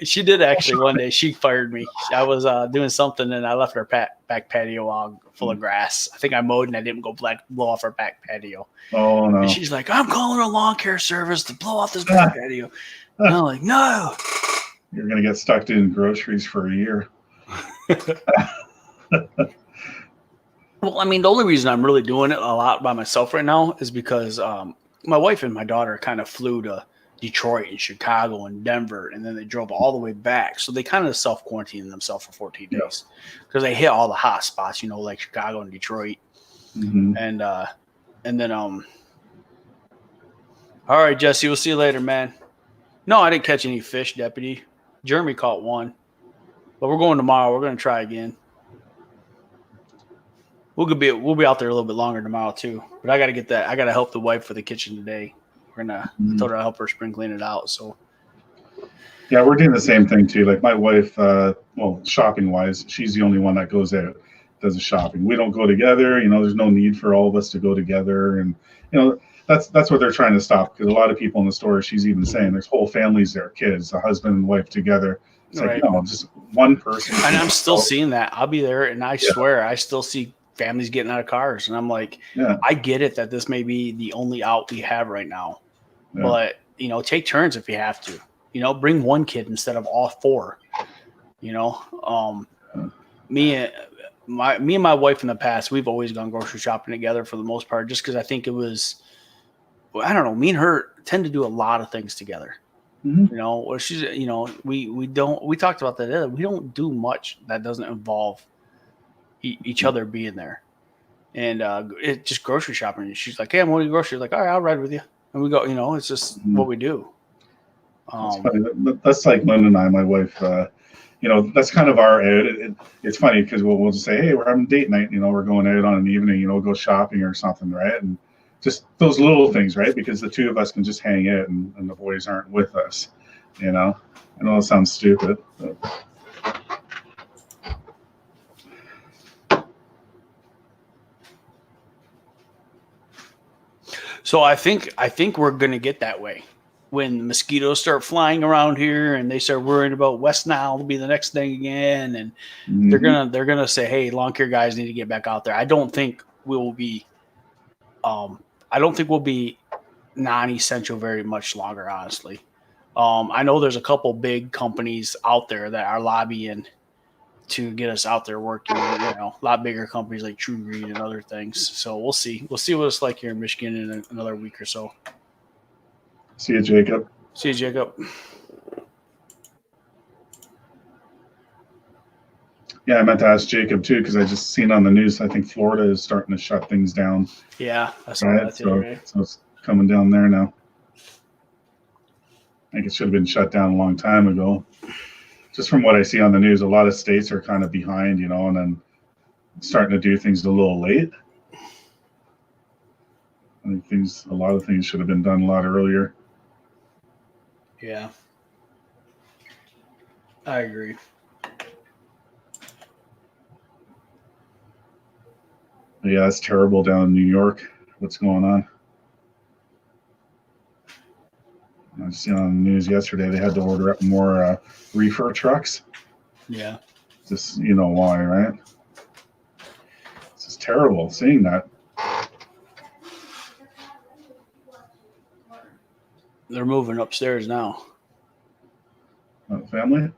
She did actually one day. She fired me. I was doing something, and I left her back patio full of grass. I think I mowed, and I didn't go blow off her back patio. Oh no! And she's like, "I'm calling a lawn care service to blow off this back patio." And I'm like, "No." You're gonna get stuck doing groceries for a year. Well, I mean, the only reason I'm really doing it a lot by myself right now is because my wife and my daughter kind of flew to Detroit and Chicago and Denver, and then they drove all the way back. So they kind of self-quarantined themselves for 14 days because they hit all the hot spots, like Chicago and Detroit. Mm-hmm. And then, all right, Jesse, we'll see you later, man. No, I didn't catch any fish, Deputy. Jeremy caught one, but we're going tomorrow. We're going to try again. We'll be out there a little bit longer tomorrow too. But I got to get that. I got to help the wife with the kitchen today. We're gonna told her to help her spring clean it out. So yeah, we're doing the same thing too. Like my wife, shopping wise, she's the only one that goes out, does the shopping. We don't go together. There's no need for all of us to go together, and that's what they're trying to stop. Because a lot of people in the store, she's even saying, there's whole families there, kids, a husband and wife together. It's like, no, just one person. And I'm still seeing that. I'll be there, and I swear, I still see families getting out of cars, and I'm like, I get it that this may be the only out we have right now, but take turns if you have to. Bring one kid instead of all four. Me and my wife in the past, we've always gone grocery shopping together for the most part, just because I think it was, I don't know, me and her tend to do a lot of things together. Mm-hmm. Or she's, we talked about that. We don't do much that doesn't involve each other being there, and it just grocery shopping. And she's like, "Hey, I'm going to grocery." Like, all right, I'll ride with you, and we go. It's just what we do. That's funny. That's like Lynn and I, my wife. That's kind of our out. It's funny because we'll just say, "Hey, we're having date night." We're going out on an evening. Go shopping or something, right? And just those little things, right? Because the two of us can just hang out, and the boys aren't with us. I know it sounds stupid, but. So I think we're gonna get that way when mosquitoes start flying around here and they start worrying about West Nile to be the next thing again, and they're gonna say, "Hey, lawn care guys need to get back out there." I don't think we'll be non-essential very much longer, honestly. I know there's a couple big companies out there that are lobbying to get us out there working, a lot bigger companies like True Green and other things. So we'll see. We'll see what it's like here in Michigan in another week or so. See you, Jacob. See you, Jacob. Yeah, I meant to ask Jacob too, because I just seen on the news, I think Florida is starting to shut things down. Yeah, I saw that today. So it's coming down there now. I think it should have been shut down a long time ago. Just from what I see on the news, a lot of states are kind of behind, and then starting to do things a little late. I think a lot of things should have been done a lot earlier. Yeah, I agree. Yeah, it's terrible down in New York. What's going on? I seen on the news yesterday they had to order up more reefer trucks. Yeah. Just why, right? It's just terrible seeing that. They're moving upstairs now. Family?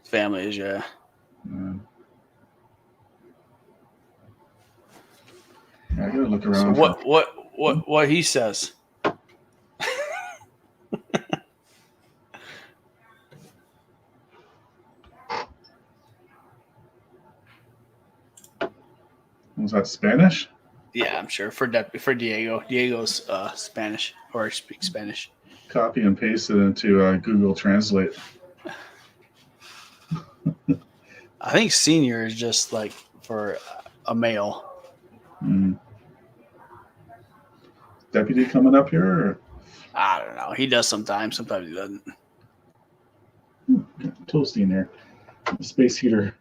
Families, yeah. I gotta look around. So what he says. Was that Spanish? Yeah, I'm sure for Diego. Diego's Spanish, or speaks Spanish. Copy and paste it into Google Translate. I think senior is just like for a male. Deputy coming up here? Or? I don't know. He does sometimes. Sometimes he doesn't. Toasty in there. The space heater.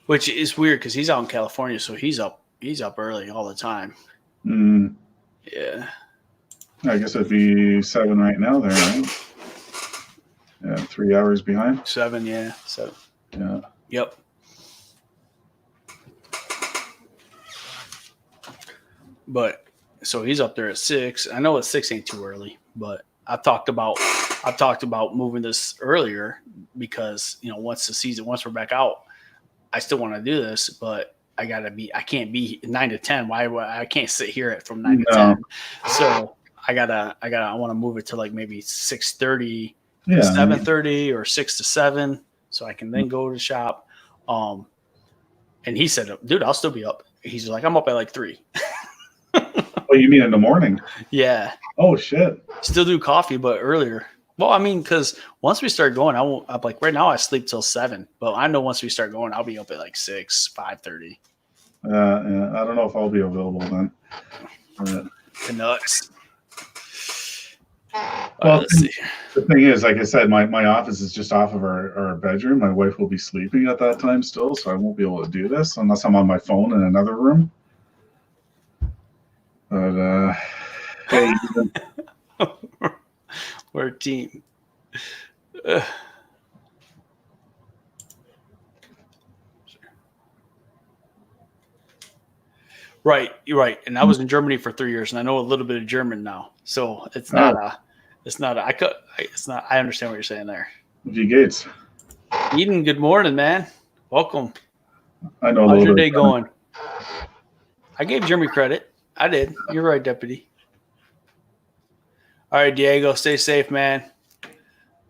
Which is weird because he's out in California, so he's up early all the time. Mm. Yeah. I guess it'd be 7 right now there, right? Yeah, 3 hours behind. 7, yeah. 7. Yeah. Yep. But so he's up there at 6. I know at 6 ain't too early, but I've talked about moving this earlier because, you know, once we're back out, I still want to do this, but I can't be 9 to 10. Why I can't sit here from 9 to 10. So I want to move it to like maybe 6:30, 7:30 or 6 to 7 so I can then go to the shop. And he said, dude, I'll still be up. He's like, I'm up at like 3. Oh, you mean in the morning? Yeah. Oh, shit. Still do coffee, but earlier. Well, I mean, because once we start going, I'm like, right now I sleep till 7, but I know once we start going, I'll be up at like 6, 5:30. Yeah, I don't know if I'll be available then. The nuts. Well, let's see. The thing is, like I said, my office is just off of our bedroom. My wife will be sleeping at that time still, so I won't be able to do this unless I'm on my phone in another room. But hey, we're a team. Right, you're right. And I was in Germany for 3 years, and I know a little bit of German now. So it's not. I understand what you're saying there. G Gates. Eden, good morning, man. Welcome. I know. How's your day going? I gave Jeremy credit. I did. You're right, Deputy. All right, Diego, stay safe, man.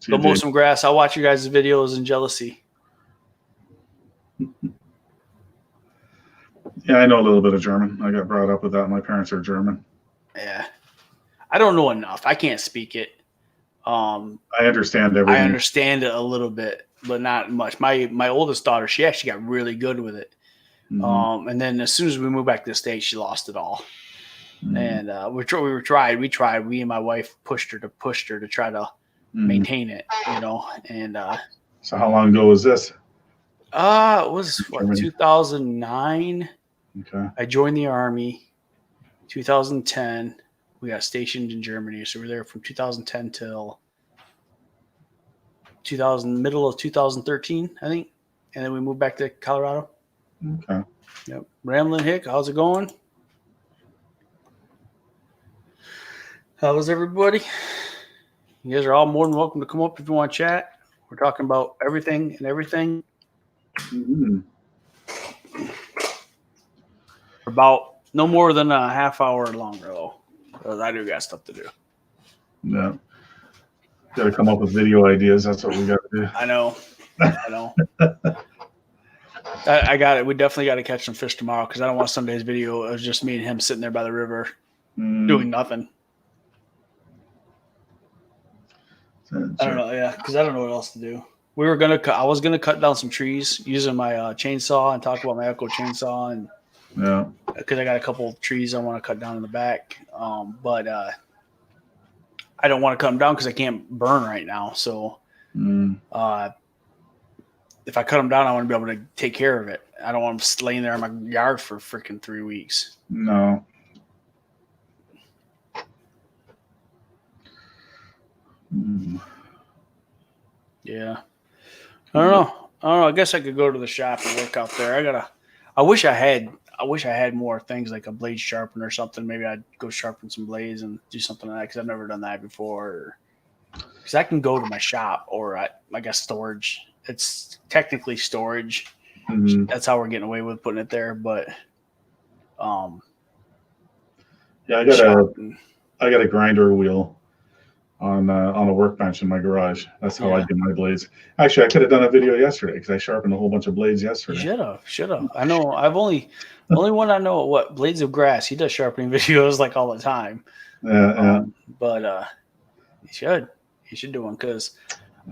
Go mow some grass. I'll watch you guys' videos in jealousy. Yeah, I know a little bit of German. I got brought up with that. My parents are German. Yeah. I don't know enough. I can't speak it. I understand everything. I understand it a little bit, but not much. My oldest daughter, she actually got really good with it. Mm-hmm. And then as soon as we moved back to the States, she lost it all. Mm-hmm. And we tried. We and my wife pushed her to try to maintain it, you know. And so how long ago was this? It was 2009. Okay. I joined the Army. 2010, we got stationed in Germany, so we were there from 2010 till middle of 2013, I think, and then we moved back to Colorado. Okay. Yep. Ramblin' Hick, how's it going? How is everybody? You guys are all more than welcome to come up if you want to chat. We're talking about everything and everything. Mm-hmm. About no more than a half hour longer, though, because I do got stuff to do. Yeah. Got to come up with video ideas. That's what we got to do. I know. I got it. We definitely got to catch some fish tomorrow because I don't want Sunday's video. It was just me and him sitting there by the river doing nothing. I don't know. Yeah, because I don't know what else to do. I was gonna cut down some trees using my chainsaw and talk about my Echo chainsaw, and because I got a couple of trees I want to cut down in the back, but I don't want to cut them down because I can't burn right now. So if I cut them down, I want to be able to take care of it. I don't want them laying there in my yard for freaking 3 weeks. No. Yeah. I don't know. I guess I could go to the shop and work out there. I wish I had more things like a blade sharpener or something. Maybe I'd go sharpen some blades and do something like that because I've never done that before. Because I can go to my shop or I guess storage. It's technically storage. Mm-hmm. That's how we're getting away with putting it there. But yeah, I got a grinder wheel on a workbench in my garage. That's how I do my blades. Actually, I could have done a video yesterday because I sharpened a whole bunch of blades yesterday. Should have. I know. I've only one I know. What Blades of Grass? He does sharpening videos like all the time. Yeah. But he should do one because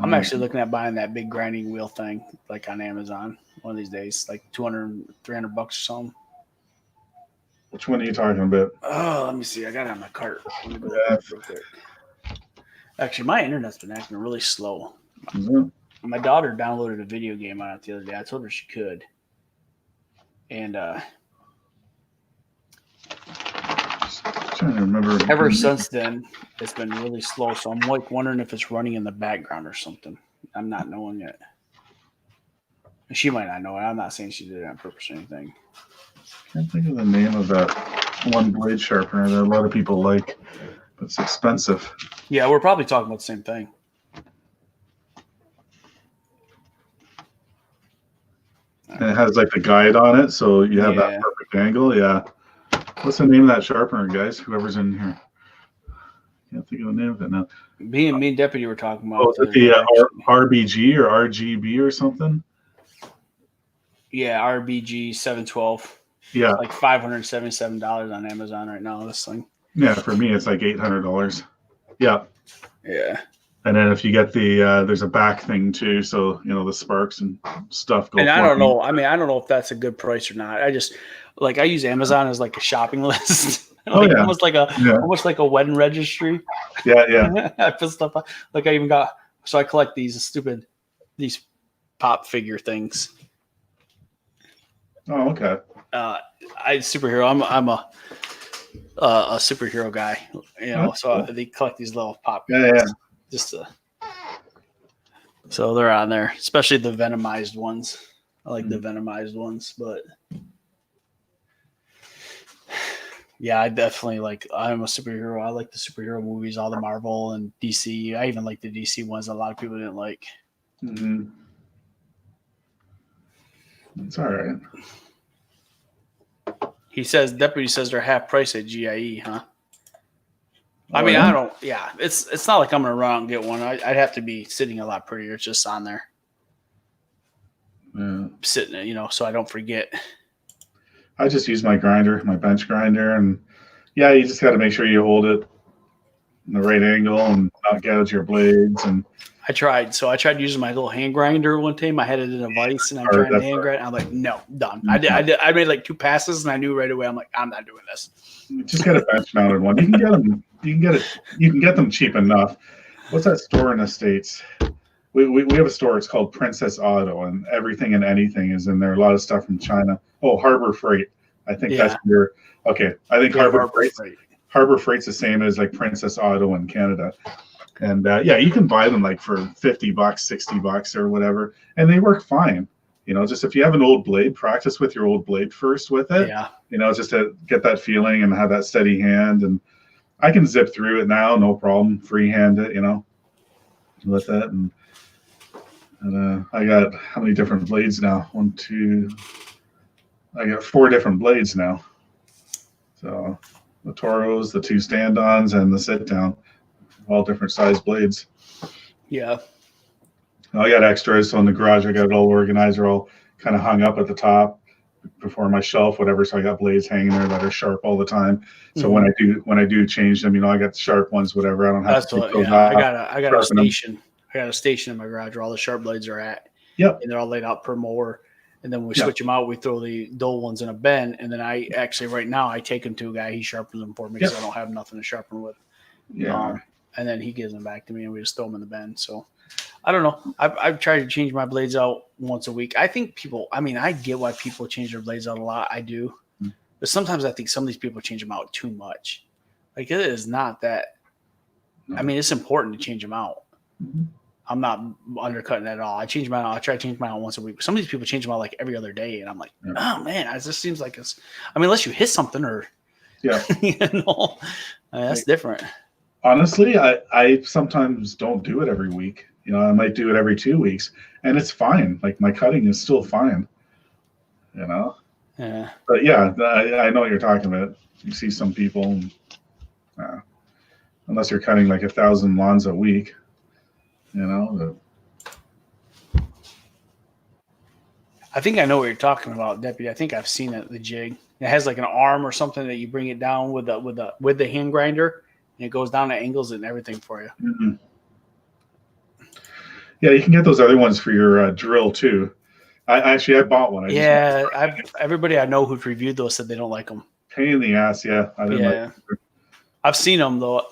I'm actually looking at buying that big grinding wheel thing, like on Amazon one of these days, like 200, $300 or something. Which one are you talking about? Oh, let me see. I got it on my cart. Let me go look it up real quick. Actually, my internet's been acting really slow. My daughter downloaded a video game on it the other day. I told her she could. And trying to remember. Ever since then, it's been really slow. So I'm like wondering if it's running in the background or something. I'm not knowing it. She might not know it. I'm not saying she did it on purpose or anything. Can't think of the name of that one blade sharpener that a lot of people like, but it's expensive. Yeah, we're probably talking about the same thing. And it has like the guide on it, so you have that perfect angle. Yeah. What's the name of that sharpener, guys? Whoever's in here. Can't think of the name of it now. Me and Deputy were talking about. Oh, is it the RBG or RGB or something? Yeah, RBG 712. Yeah. It's like $577 on Amazon right now, this thing. Yeah, for me it's like $800. Yeah. Yeah. And then if you get the there's a back thing too, so the sparks and stuff go. And I don't know. I mean, I don't know if that's a good price or not. I just I use Amazon as like a shopping list. Almost like a wedding registry. Yeah. I put stuff on. Like I even got I collect these pop figure things. Oh, okay. Superhero. I'm a superhero guy, so cool. They collect these little pop. Yeah. So they're on there, especially the Venomized ones. I like the Venomized ones, but yeah, I definitely I'm a superhero. I like the superhero movies, all the Marvel and DC. I even like the DC ones that a lot of people didn't like. Mm-hmm. It's all right. Deputy says they're half price at GIE, huh? I mean, I don't. Yeah, it's not like I'm gonna run out and get one. I'd have to be sitting a lot prettier. It's just on there, sitting, so I don't forget. I just use my bench grinder, and you just got to make sure you hold it in the right angle and not gouge your blades. And I tried using my little hand grinder one time. I had it in a vise, and I tried to hand grind. I'm like, no, done. Mm-hmm. I made like 2 passes, and I knew right away. I'm like, I'm not doing this. You just get a bench mounted one. You can get them. You can get them cheap enough. What's that store in the States? We have a store. It's called Princess Auto, and everything and anything is in there. A lot of stuff from China. Oh, Harbor Freight. I think that's your. Okay, I think Harbor Freight's the same as like Princess Auto in Canada. And you can buy them like for $50, $60 or whatever, and they work fine. Just if you have an old blade, practice with your old blade first with it. Yeah. Just to get that feeling and have that steady hand. And I can zip through it now, no problem. Freehand it, with it. And I got how many different blades now? I got 4 different blades now. So the Toros, the 2 stand-ons, and the sit-down. All different size blades. Yeah. I got extras. So in the garage, I got it all organized. They're all kind of hung up at the top before my shelf, whatever. So I got blades hanging there that are sharp all the time. So when I do change them, I got the sharp ones, whatever. I don't have to keep those off. I got a station. I got a station in my garage where all the sharp blades are at. Yep. And they're all laid out per mower. And then when we switch them out, we throw the dull ones in a bin. And then right now I take them to a guy. He sharpens them for me because I don't have nothing to sharpen with. Yeah. And then he gives them back to me, and we just throw them in the bin. So I don't know. I've tried to change my blades out once a week. I think I get why people change their blades out a lot. I do. But sometimes I think some of these people change them out too much. Like, it is not that. I mean, it's important to change them out. Mm-hmm. I'm not undercutting at all. I change them out. I try to change them out once a week. Some of these people change them out like every other day, and I'm like, oh man, it just seems like it's. I mean, unless you hit something or, that's different. Honestly, I sometimes don't do it every week. I might do it every 2 weeks, and it's fine. Like, my cutting is still fine. Yeah. But I know what you're talking about. You see some people, unless you're cutting like 1,000 lawns a week, I think I know what you're talking about, Deputy. I think I've seen it. The jig. It has like an arm or something that you bring it down with the hand grinder, and it goes down at angles and everything for you. Mm-hmm. Yeah, you can get those other ones for your drill too. I bought one. Everybody I know who's reviewed those said they don't like them. Pain in the ass. Yeah, I didn't like. Yeah, I've seen them though,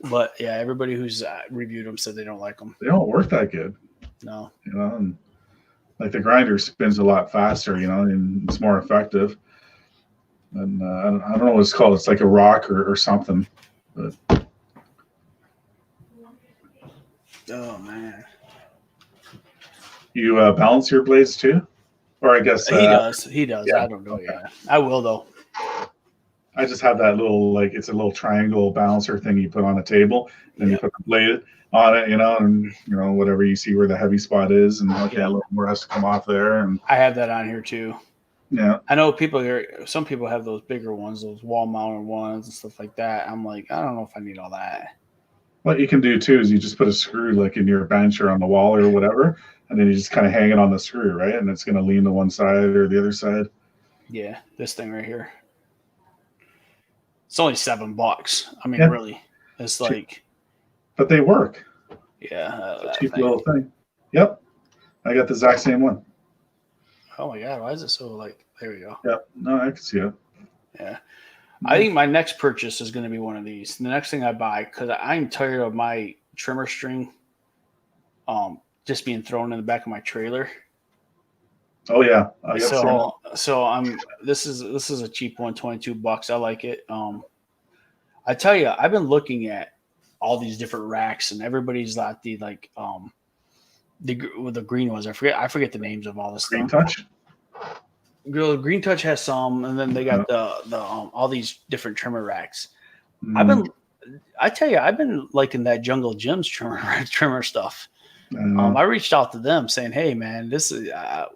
but yeah, everybody who's reviewed them said they don't like them. They don't work that good. No, And like the grinder spins a lot faster, and it's more effective. And I don't know what it's called. It's like a rock or something. But oh man, you balance your blades too, or I guess he does. He does. Yeah. I don't know. Yeah, I will though. I just have that little it's a little triangle balancer thing you put on a table, and you put the blade on it, and whatever you see where the heavy spot is, and a little more has to come off there. And I have that on here too. Yeah, I know people here. Some people have those bigger ones, those wall-mounted ones and stuff like that. I'm like, I don't know if I need all that. What you can do too is you just put a screw like in your bench or on the wall or whatever, and then you just kind of hang it on the screw, right? And it's going to lean to one side or the other side. Yeah, this thing right here. It's only $7. I mean, really, it's like. But they work. Yeah, it's a cheap little thing. Yep, I got the exact same one. Oh my god, why is it so like? There we go. Yep, no, I can see it. Yeah, I think my next purchase is going to be one of these. The next thing I buy, because I'm tired of my trimmer string, just being thrown in the back of my trailer. Oh yeah. This is a cheap one, $22. I like it. I tell you, I've been looking at all these different racks, and everybody's got the the green ones. I forget the names of all this Green stuff. Touch. Green Touch has some, and then they got the all these different trimmer racks. Mm. I've been liking that Jungle Gyms trimmer stuff. I reached out to them saying, "Hey, man, this is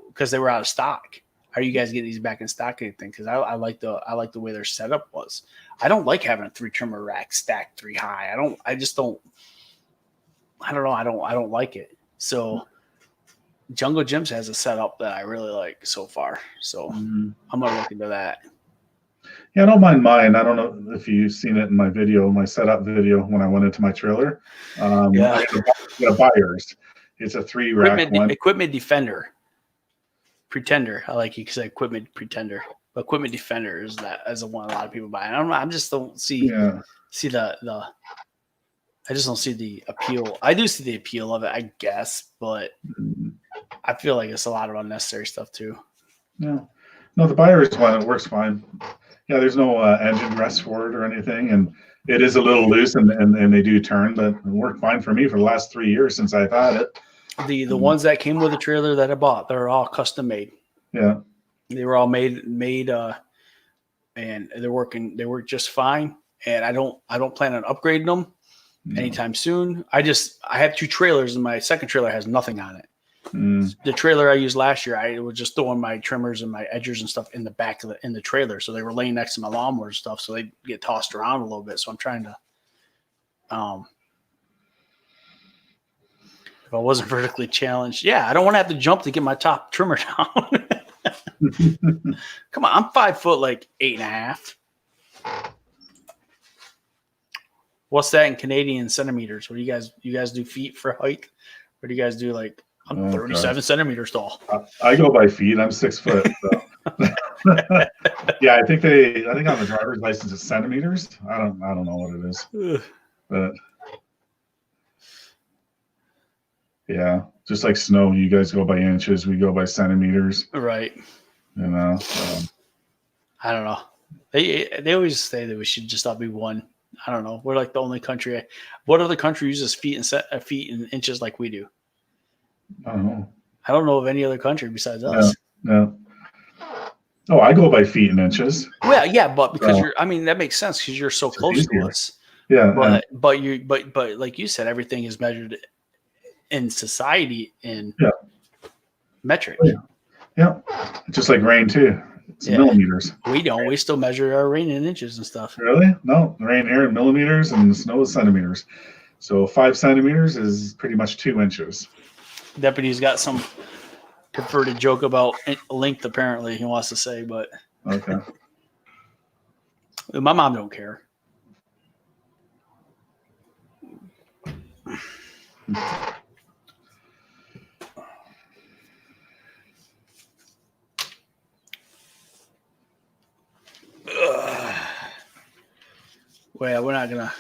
because they were out of stock. Are you guys getting these back in stock? Anything? Because I like the way their setup was. I don't like having a 3 trimmer rack stacked 3 high. I don't know. I don't like it. So Jungle Gyms has a setup that I really like so far. So I'm gonna look into that. Yeah, I don't mind mine. I don't know if you've seen it in my video, my setup video when I went into my trailer. I got a Buyers. It's a 3 rack one. Equipment Defender. Pretender. I like you say Equipment Pretender. But Equipment Defender is the one a lot of people buy. I don't know. I just don't see the I just don't see the appeal. I do see the appeal of it, I guess, but I feel like it's a lot of unnecessary stuff too. No, the Buyers one, it works fine. Yeah, there's no engine rest for it or anything, and it is a little loose, and they do turn, but it worked fine for me for the last 3 years since I've had it. The ones that came with the trailer that I bought, they're all custom made. Yeah, they were all made, and they work just fine. And I don't plan on upgrading them anytime soon. I have 2 trailers, and my second trailer has nothing on it. The trailer I used last year, I was just throwing my trimmers and my edgers and stuff in the back of the trailer, so they were laying next to my lawnmower and stuff, so they get tossed around a little bit. So I'm trying to, if I wasn't vertically challenged, I don't want to have to jump to get my top trimmer down. Come on, I'm 5 foot like 8.5. What's that in Canadian centimeters? What do you guys do feet for height? What do you guys do like? I'm 37 centimeters tall. I go by feet. I'm 6 foot. So. Yeah, I think on the driver's license it's centimeters. I don't know what it is, but yeah, just like snow, you guys go by inches. We go by centimeters. Right. I don't know. They always say that we should just all be one. I don't know. We're like the only country. What other country uses feet and inches like we do? I don't know. I don't know of any other country besides us. No. Oh, I go by feet and inches. Well, yeah, but because that makes sense because you're so close to us. Yeah. But like you said, everything is measured in society in metric. Yeah. Just like rain too. It's millimeters. We don't. We still measure our rain in inches and stuff. Really? No, rain here in millimeters and snow is centimeters. So 5 centimeters is pretty much 2 inches. Deputy's got some perverted joke about length. Apparently, he wants to say, but okay. My mom don't care. Well, we're not gonna.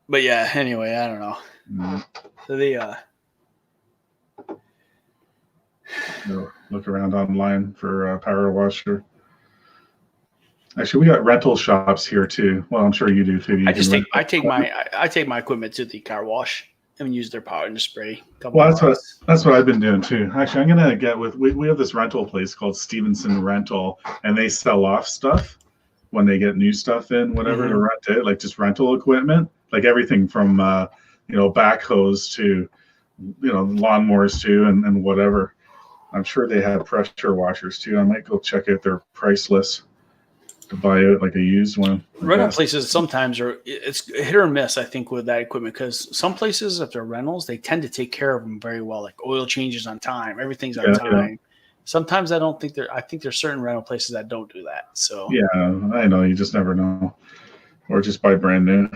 But yeah, anyway, I don't know. Mm. So the Look around online for a power washer. Actually, we got rental shops here too. Well, I'm sure you do too. I take my equipment to the car wash and use their power and just spray. Well, that's what I've been doing too. Actually, I'm gonna get with we have this rental place called Stevenson Rental, and they sell off stuff when they get new stuff in, whatever to rent it, like just rental equipment, like everything from backhoes to lawnmowers too, and whatever. I'm sure they have pressure washers too. I might go check out their price list to buy it like a used one. Rental places sometimes it's hit or miss, I think, with that equipment, because some places, if they're rentals, they tend to take care of them very well, like oil changes on time, everything's on time. Yeah. Sometimes I think there's certain rental places that don't do that. So yeah, I know, you just never know, or just buy brand new.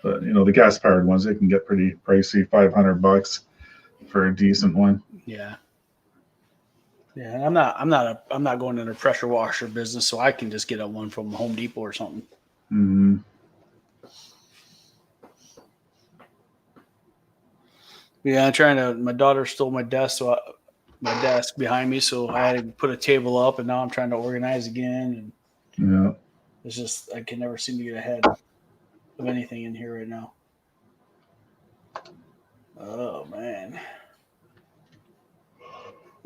But the gas powered ones, they can get pretty pricey, $500 for a decent one. Yeah. Yeah, I'm not going into pressure washer business, so I can just get one from Home Depot or something. Mm-hmm. Yeah, my daughter stole my desk, my desk behind me, so I had to put a table up, and now I'm trying to organize again. And yeah, it's just I can never seem to get ahead of anything in here right now. Oh man.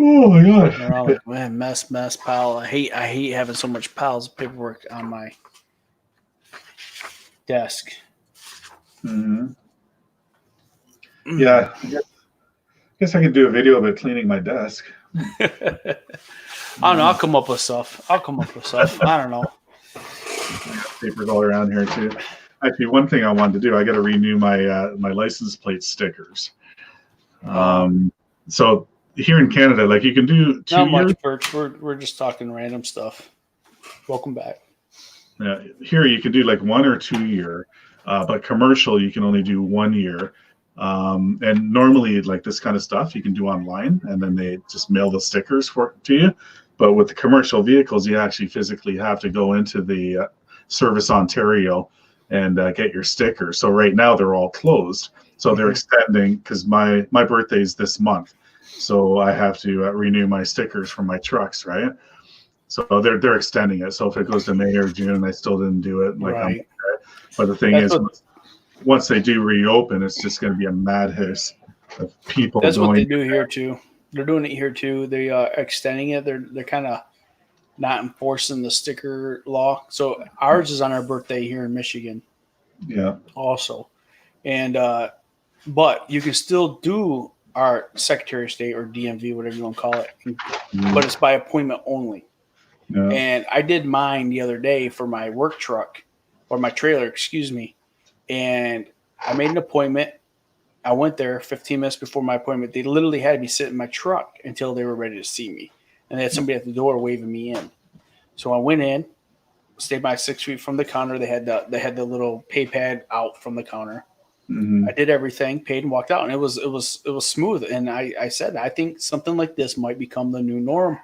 Oh my gosh. They're all like, man, mess, pile. I hate having so much piles of paperwork on my desk. Mm-hmm. Yeah. I guess I could do a video of it cleaning my desk. I don't know. I'll come up with stuff. I don't know. I got papers all around here too. Actually, one thing I wanted to do, I got to renew my my license plate stickers. So here in Canada, like you can do 2 years. Not much, Perch. We're just talking random stuff. Welcome back. Yeah, here you can do like 1 or 2 year, but commercial you can only do 1 year. And normally, like this kind of stuff, you can do online, and then they just mail the stickers to you. But with the commercial vehicles, you actually physically have to go into the Service Ontario and get your stickers. So right now they're all closed. So they're extending, because my birthday's this month. So I have to renew my stickers for my trucks, right? So they're extending it. So if it goes to May or June and I still didn't do it, like right. But the thing is, once they do reopen, it's just going to be a madhouse of people. That's what they do here too. They're doing it here too. They are extending it. They're kind of not enforcing the sticker law. So ours is on our birthday here in Michigan. Yeah. Also, and but you can still do our Secretary of State or DMV, whatever you want to call it, but it's by appointment only. Yeah. And I did mine the other day for my work truck, or my trailer, excuse me. And I made an appointment. I went there 15 minutes before my appointment. They literally had me sit in my truck until they were ready to see me. And they had somebody at the door waving me in. So I went in, stayed by 6 feet from the counter. They had the little pay pad out from the counter. Mm-hmm. I did everything, paid, and walked out, and it was smooth. And I said, I think something like this might become the new norm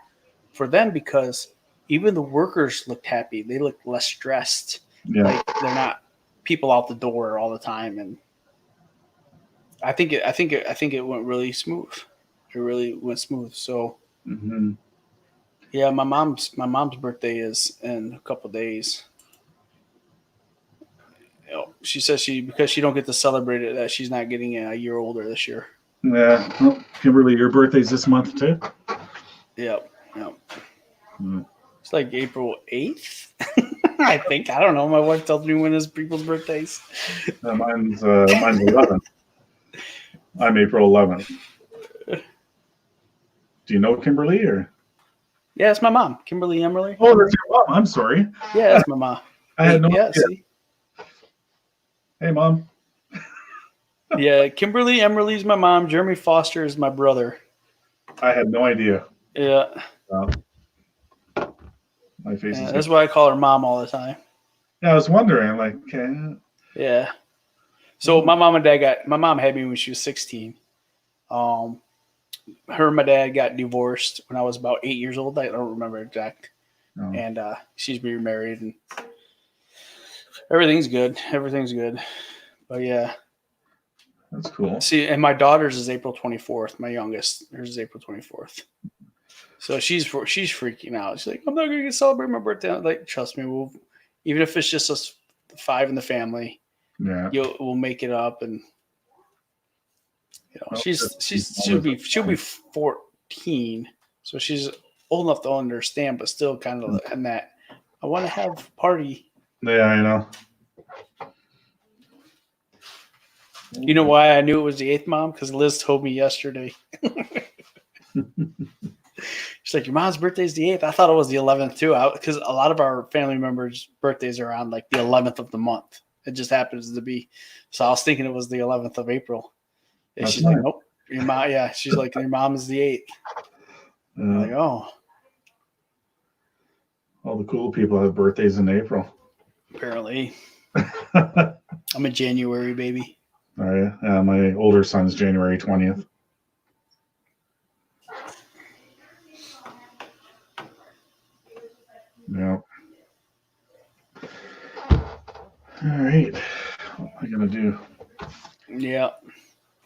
for them, because even the workers looked happy. They looked less stressed. Yeah. Like they're not people out the door all the time. And I think it went really smooth. It really went smooth. So yeah, my mom's birthday is in a couple of days. She says because she don't get to celebrate it, that she's not getting a year older this year. Yeah. Well, Kimberly, your birthday's this month too? Yep. It's like April 8th. I think. I don't know. My wife tells me when is people's birthdays. Mine's 11th. I'm April 11th. Do you know Kimberly or? Yeah, it's my mom, Kimberly Emerly. Oh, that's your mom. I'm sorry. Yeah, that's my mom. I had no idea. See? Hey, Mom. Yeah, Kimberly Emerly's my mom. Jeremy Foster is my brother. I had no idea. Yeah. My face is. That's why I call her Mom all the time. Yeah, I was wondering, like. Yeah. So my mom had me when she was 16. Her and my dad got divorced when I was about 8 years old. I don't remember exact. No. And she's remarried, and Everything's good. Everything's good. But yeah. That's cool. See, and my daughter's is April 24th. My youngest, hers is April 24th. So she's freaking out. She's like, I'm not going to celebrate my birthday. I'm like, trust me, even if it's just us 5 in the family, Yeah. we'll make it up. And Well, she'll be 14, so she's old enough to understand, but still kind of in that I want to have a party. Yeah, I know. You know why I knew it was the 8th, Mom? Because Liz told me yesterday. She's like, your mom's birthday is the 8th. I thought it was the 11th too, because a lot of our family members' birthdays are on like the 11th of the month. It just happens to be. So I was thinking it was the 11th of April. And she's like, nope. Your mom, yeah. She's like, your mom is the 8th. I'm like, oh. All the cool people have birthdays in April. Apparently. I'm a January baby. All right. Yeah, my older son's January 20th. Yeah. All right. What am I going to do? Yeah.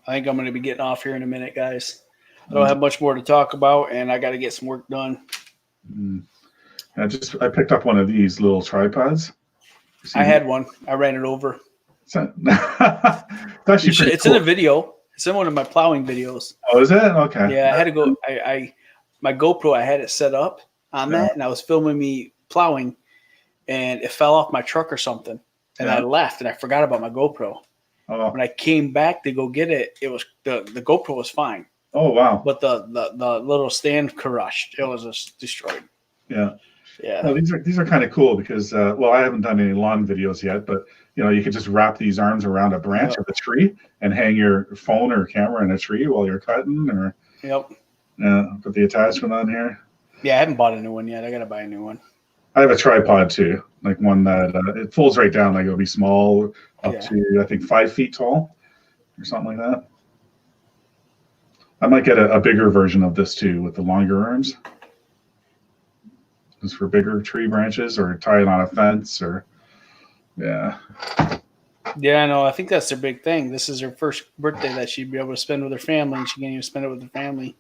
I think I'm going to be getting off here in a minute, guys. I don't have much more to talk about, and I got to get some work done. I picked up one of these little tripods. I had one. I ran it over. It's actually it's cool. In a video. It's in one of my plowing videos. Oh, is it? Okay. Yeah, I had to go. My GoPro, I had it set up on that, and I was filming me plowing, and it fell off my truck or something, and I left, and I forgot about my GoPro. Oh. When I came back to go get it, it was the GoPro was fine. Oh wow! But the little stand crushed. It was just destroyed. Yeah. Yeah. Well, these are kind of cool because I haven't done any lawn videos yet, but you could just wrap these arms around a branch of a tree and hang your phone or camera in a tree while you're cutting, or put the attachment on here. Yeah, I haven't bought a new one yet. I gotta buy a new one. I have a tripod too, like one that it folds right down, like it'll be small, up to I think 5 feet tall, or something like that. I might get a bigger version of this too, with the longer arms. It's for bigger tree branches, or tie it on a fence, or Yeah, I know. I think that's their big thing. This is her first birthday that she'd be able to spend with her family, and she can't even spend it with her family.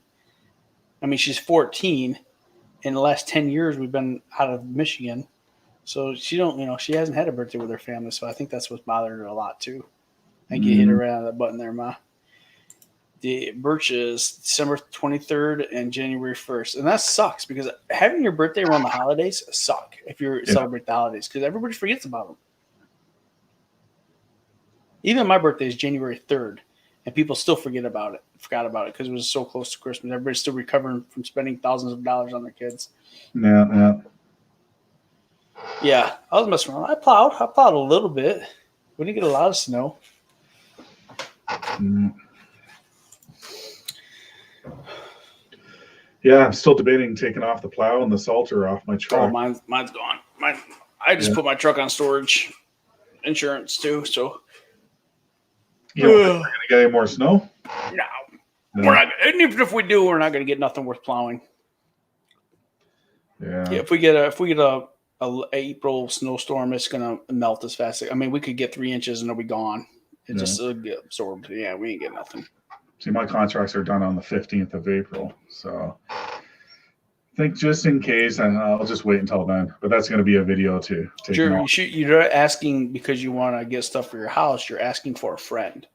I mean, she's 14. In the last 10 years, we've been out of Michigan. So she hasn't had a birthday with her family. So I think that's what's bothered her a lot too. I think you hit her right on that button there, Ma. The Birch is December 23rd and January 1st. And that sucks because having your birthday around the holidays suck if you celebrate the holidays because everybody forgets about them. Even my birthday is January 3rd, and people still forgot about it because it was so close to Christmas. Everybody's still recovering from spending thousands of dollars on their kids. Yeah, I was messing around. I plowed a little bit. We didn't get a lot of snow. Yeah, I'm still debating taking off the plow and the salter off my truck. Oh, mine's gone. I just put my truck on storage, insurance too. So, gonna get any more snow? No, we're not. And even if we do, we're not going to get nothing worth plowing. Yeah. If we get a April snowstorm, it's going to melt as fast. I mean, we could get 3 inches and it'll be gone. It'll get absorbed. Yeah, we ain't get nothing. See, my contracts are done on the 15th of April, so I think just in case, and I'll just wait until then. But that's going to be a video too. Sure, you're asking because you want to get stuff for your house. You're asking for a friend.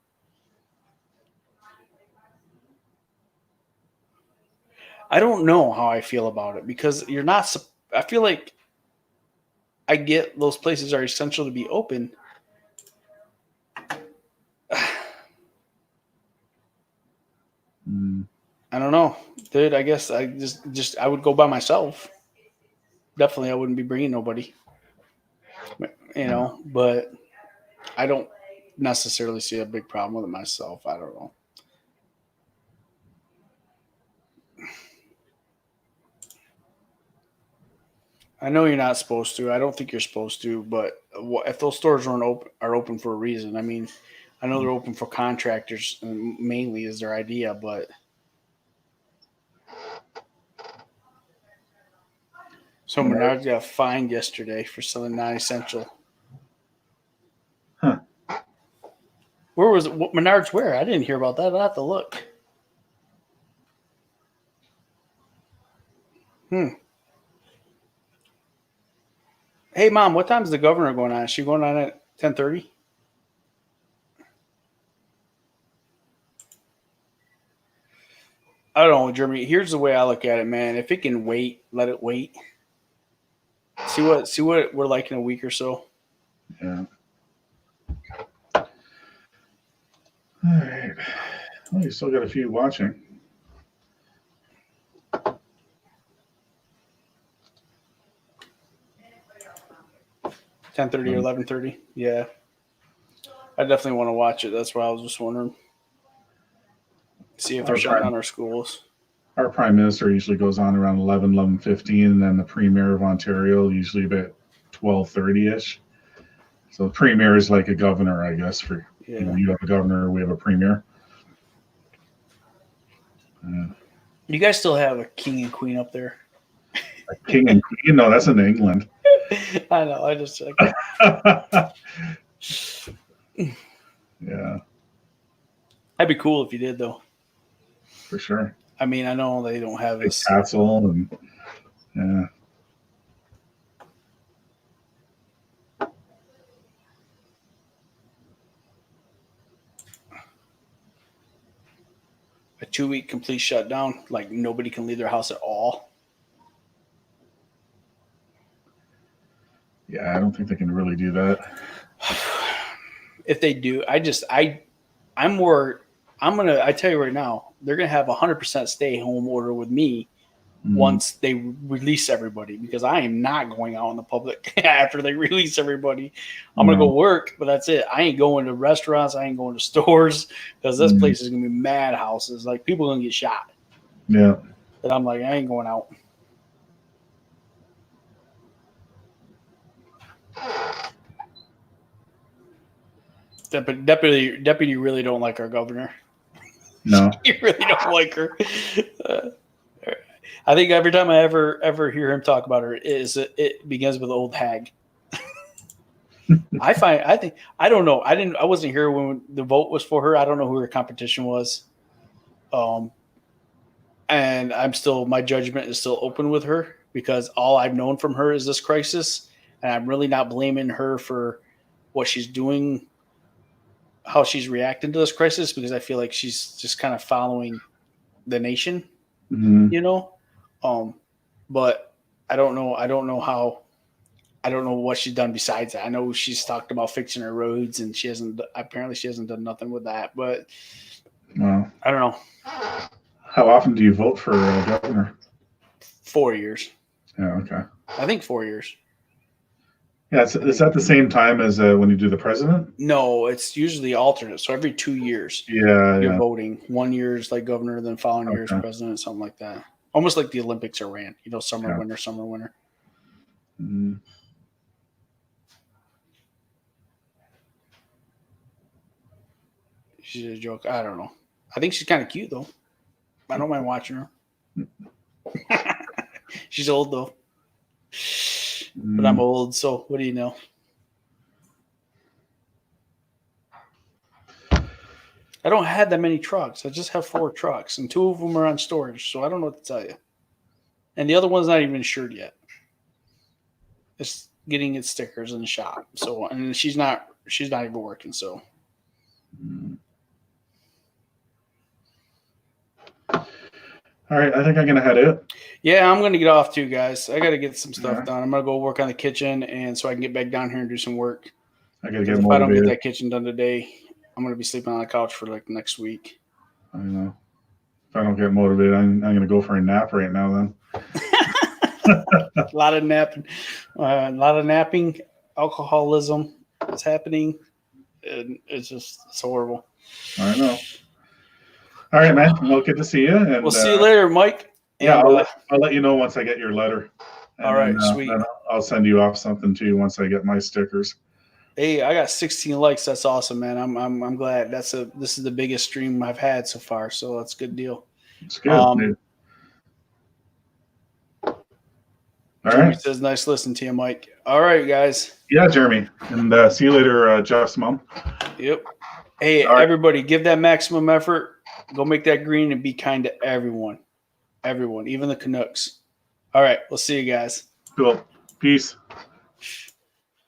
I don't know how I feel about it because you're not. I feel like I get those places are essential to be open. I don't know, dude. I guess I just I would go by myself. Definitely, I wouldn't be bringing nobody. But I don't necessarily see a big problem with it myself. I don't know. I know you're not supposed to. I don't think you're supposed to. But if those stores are open for a reason, I mean, I know they're open for contractors mainly is their idea, but. So Menards got fined yesterday for selling non-essential. Where was it? What, Menards where? I didn't hear about that. I'll have to look. Hey, Mom, what time's the governor going on? Is she going on at 10:30? I don't know, Jeremy. Here's the way I look at it, man. If it can wait, let it wait. See what we're like in a week or so. Yeah. All right. Well, you still got a few watching. Ten 30 or 11:30. Yeah. I definitely want to watch it. That's why I was just wondering. See if they're shutting down our schools. Our prime minister usually goes on around 11:15, and then the premier of Ontario usually about 12:30ish. So the premier is like a governor, I guess. For you have a governor, we have a premier. You guys still have a king and queen up there? A king and queen? No, that's in England. I know. I just yeah. That'd be cool if you did, though. For sure. I mean, I know they don't have this castle and yeah. A 2-week complete shutdown, like nobody can leave their house at all. Yeah, I don't think they can really do that. If they do, I tell you right now, they're gonna have 100% stay home order with me once they release everybody, because I am not going out in the public after they release everybody. I'm gonna go work, but that's it. I ain't going to restaurants. I ain't going to stores, because this place is gonna be mad houses. Like, people are gonna get shot. Yeah. But I'm like, I ain't going out. Deputy really don't like our governor. No. You really don't like her. I think every time I ever hear him talk about her, it begins with old hag. I don't know. I wasn't here when the vote was for her. I don't know who her competition was. And my judgment is still open with her, because all I've known from her is this crisis, and I'm really not blaming her for what she's doing, how she's reacting to this crisis, because I feel like she's just kind of following the nation, but I don't know what she's done besides that. I know she's talked about fixing her roads, and she hasn't done nothing with that, but well, I don't know. How often do you vote for a governor? 4 years. Yeah. Okay. I think 4 years. Yeah, is that the same time as when you do the president? No, it's usually alternate. So every 2 years, you're voting. 1 year is like governor, then following year is president, something like that. Almost like the Olympics are ran. Summer, winter, summer, winter. Mm-hmm. She's a joke. I don't know. I think she's kind of cute, though. I don't mind watching her. She's old, though. But I'm old, so what do you know? I don't have that many trucks. I just have 4 trucks, and 2 of them are on storage, so I don't know what to tell you. And the other one's not even insured yet. It's getting its stickers in the shop. So, and she's not even working, so. All right, I think I'm gonna head out. Yeah, I'm gonna get off too, guys. I gotta get some stuff done. I'm gonna go work on the kitchen, and so I can get back down here and do some work. I gotta get If motivated. I don't get that kitchen done today, I'm gonna be sleeping on the couch for like next week. I know. If I don't get motivated, I'm gonna go for a nap right now. Then. A lot of napping, alcoholism is happening, and it's horrible. I know. All right, man. Well, good to see you. And, we'll see you later, Mike. Yeah, I'll let you know once I get your letter. And all right, sweet. Then I'll send you off something too once I get my stickers. Hey, I got 16 likes. That's awesome, man. I'm glad. This is the biggest stream I've had so far, so that's a good deal. It's good. Dude. All Jeremy right. says, nice listening to you, Mike. All right, guys. Yeah, Jeremy. And see you later, Jeff's mom. Yep. Hey, All right. everybody, give that maximum effort. Go make that green and be kind to everyone. Everyone, even the Canucks. All right, we'll see you guys. Cool. Peace.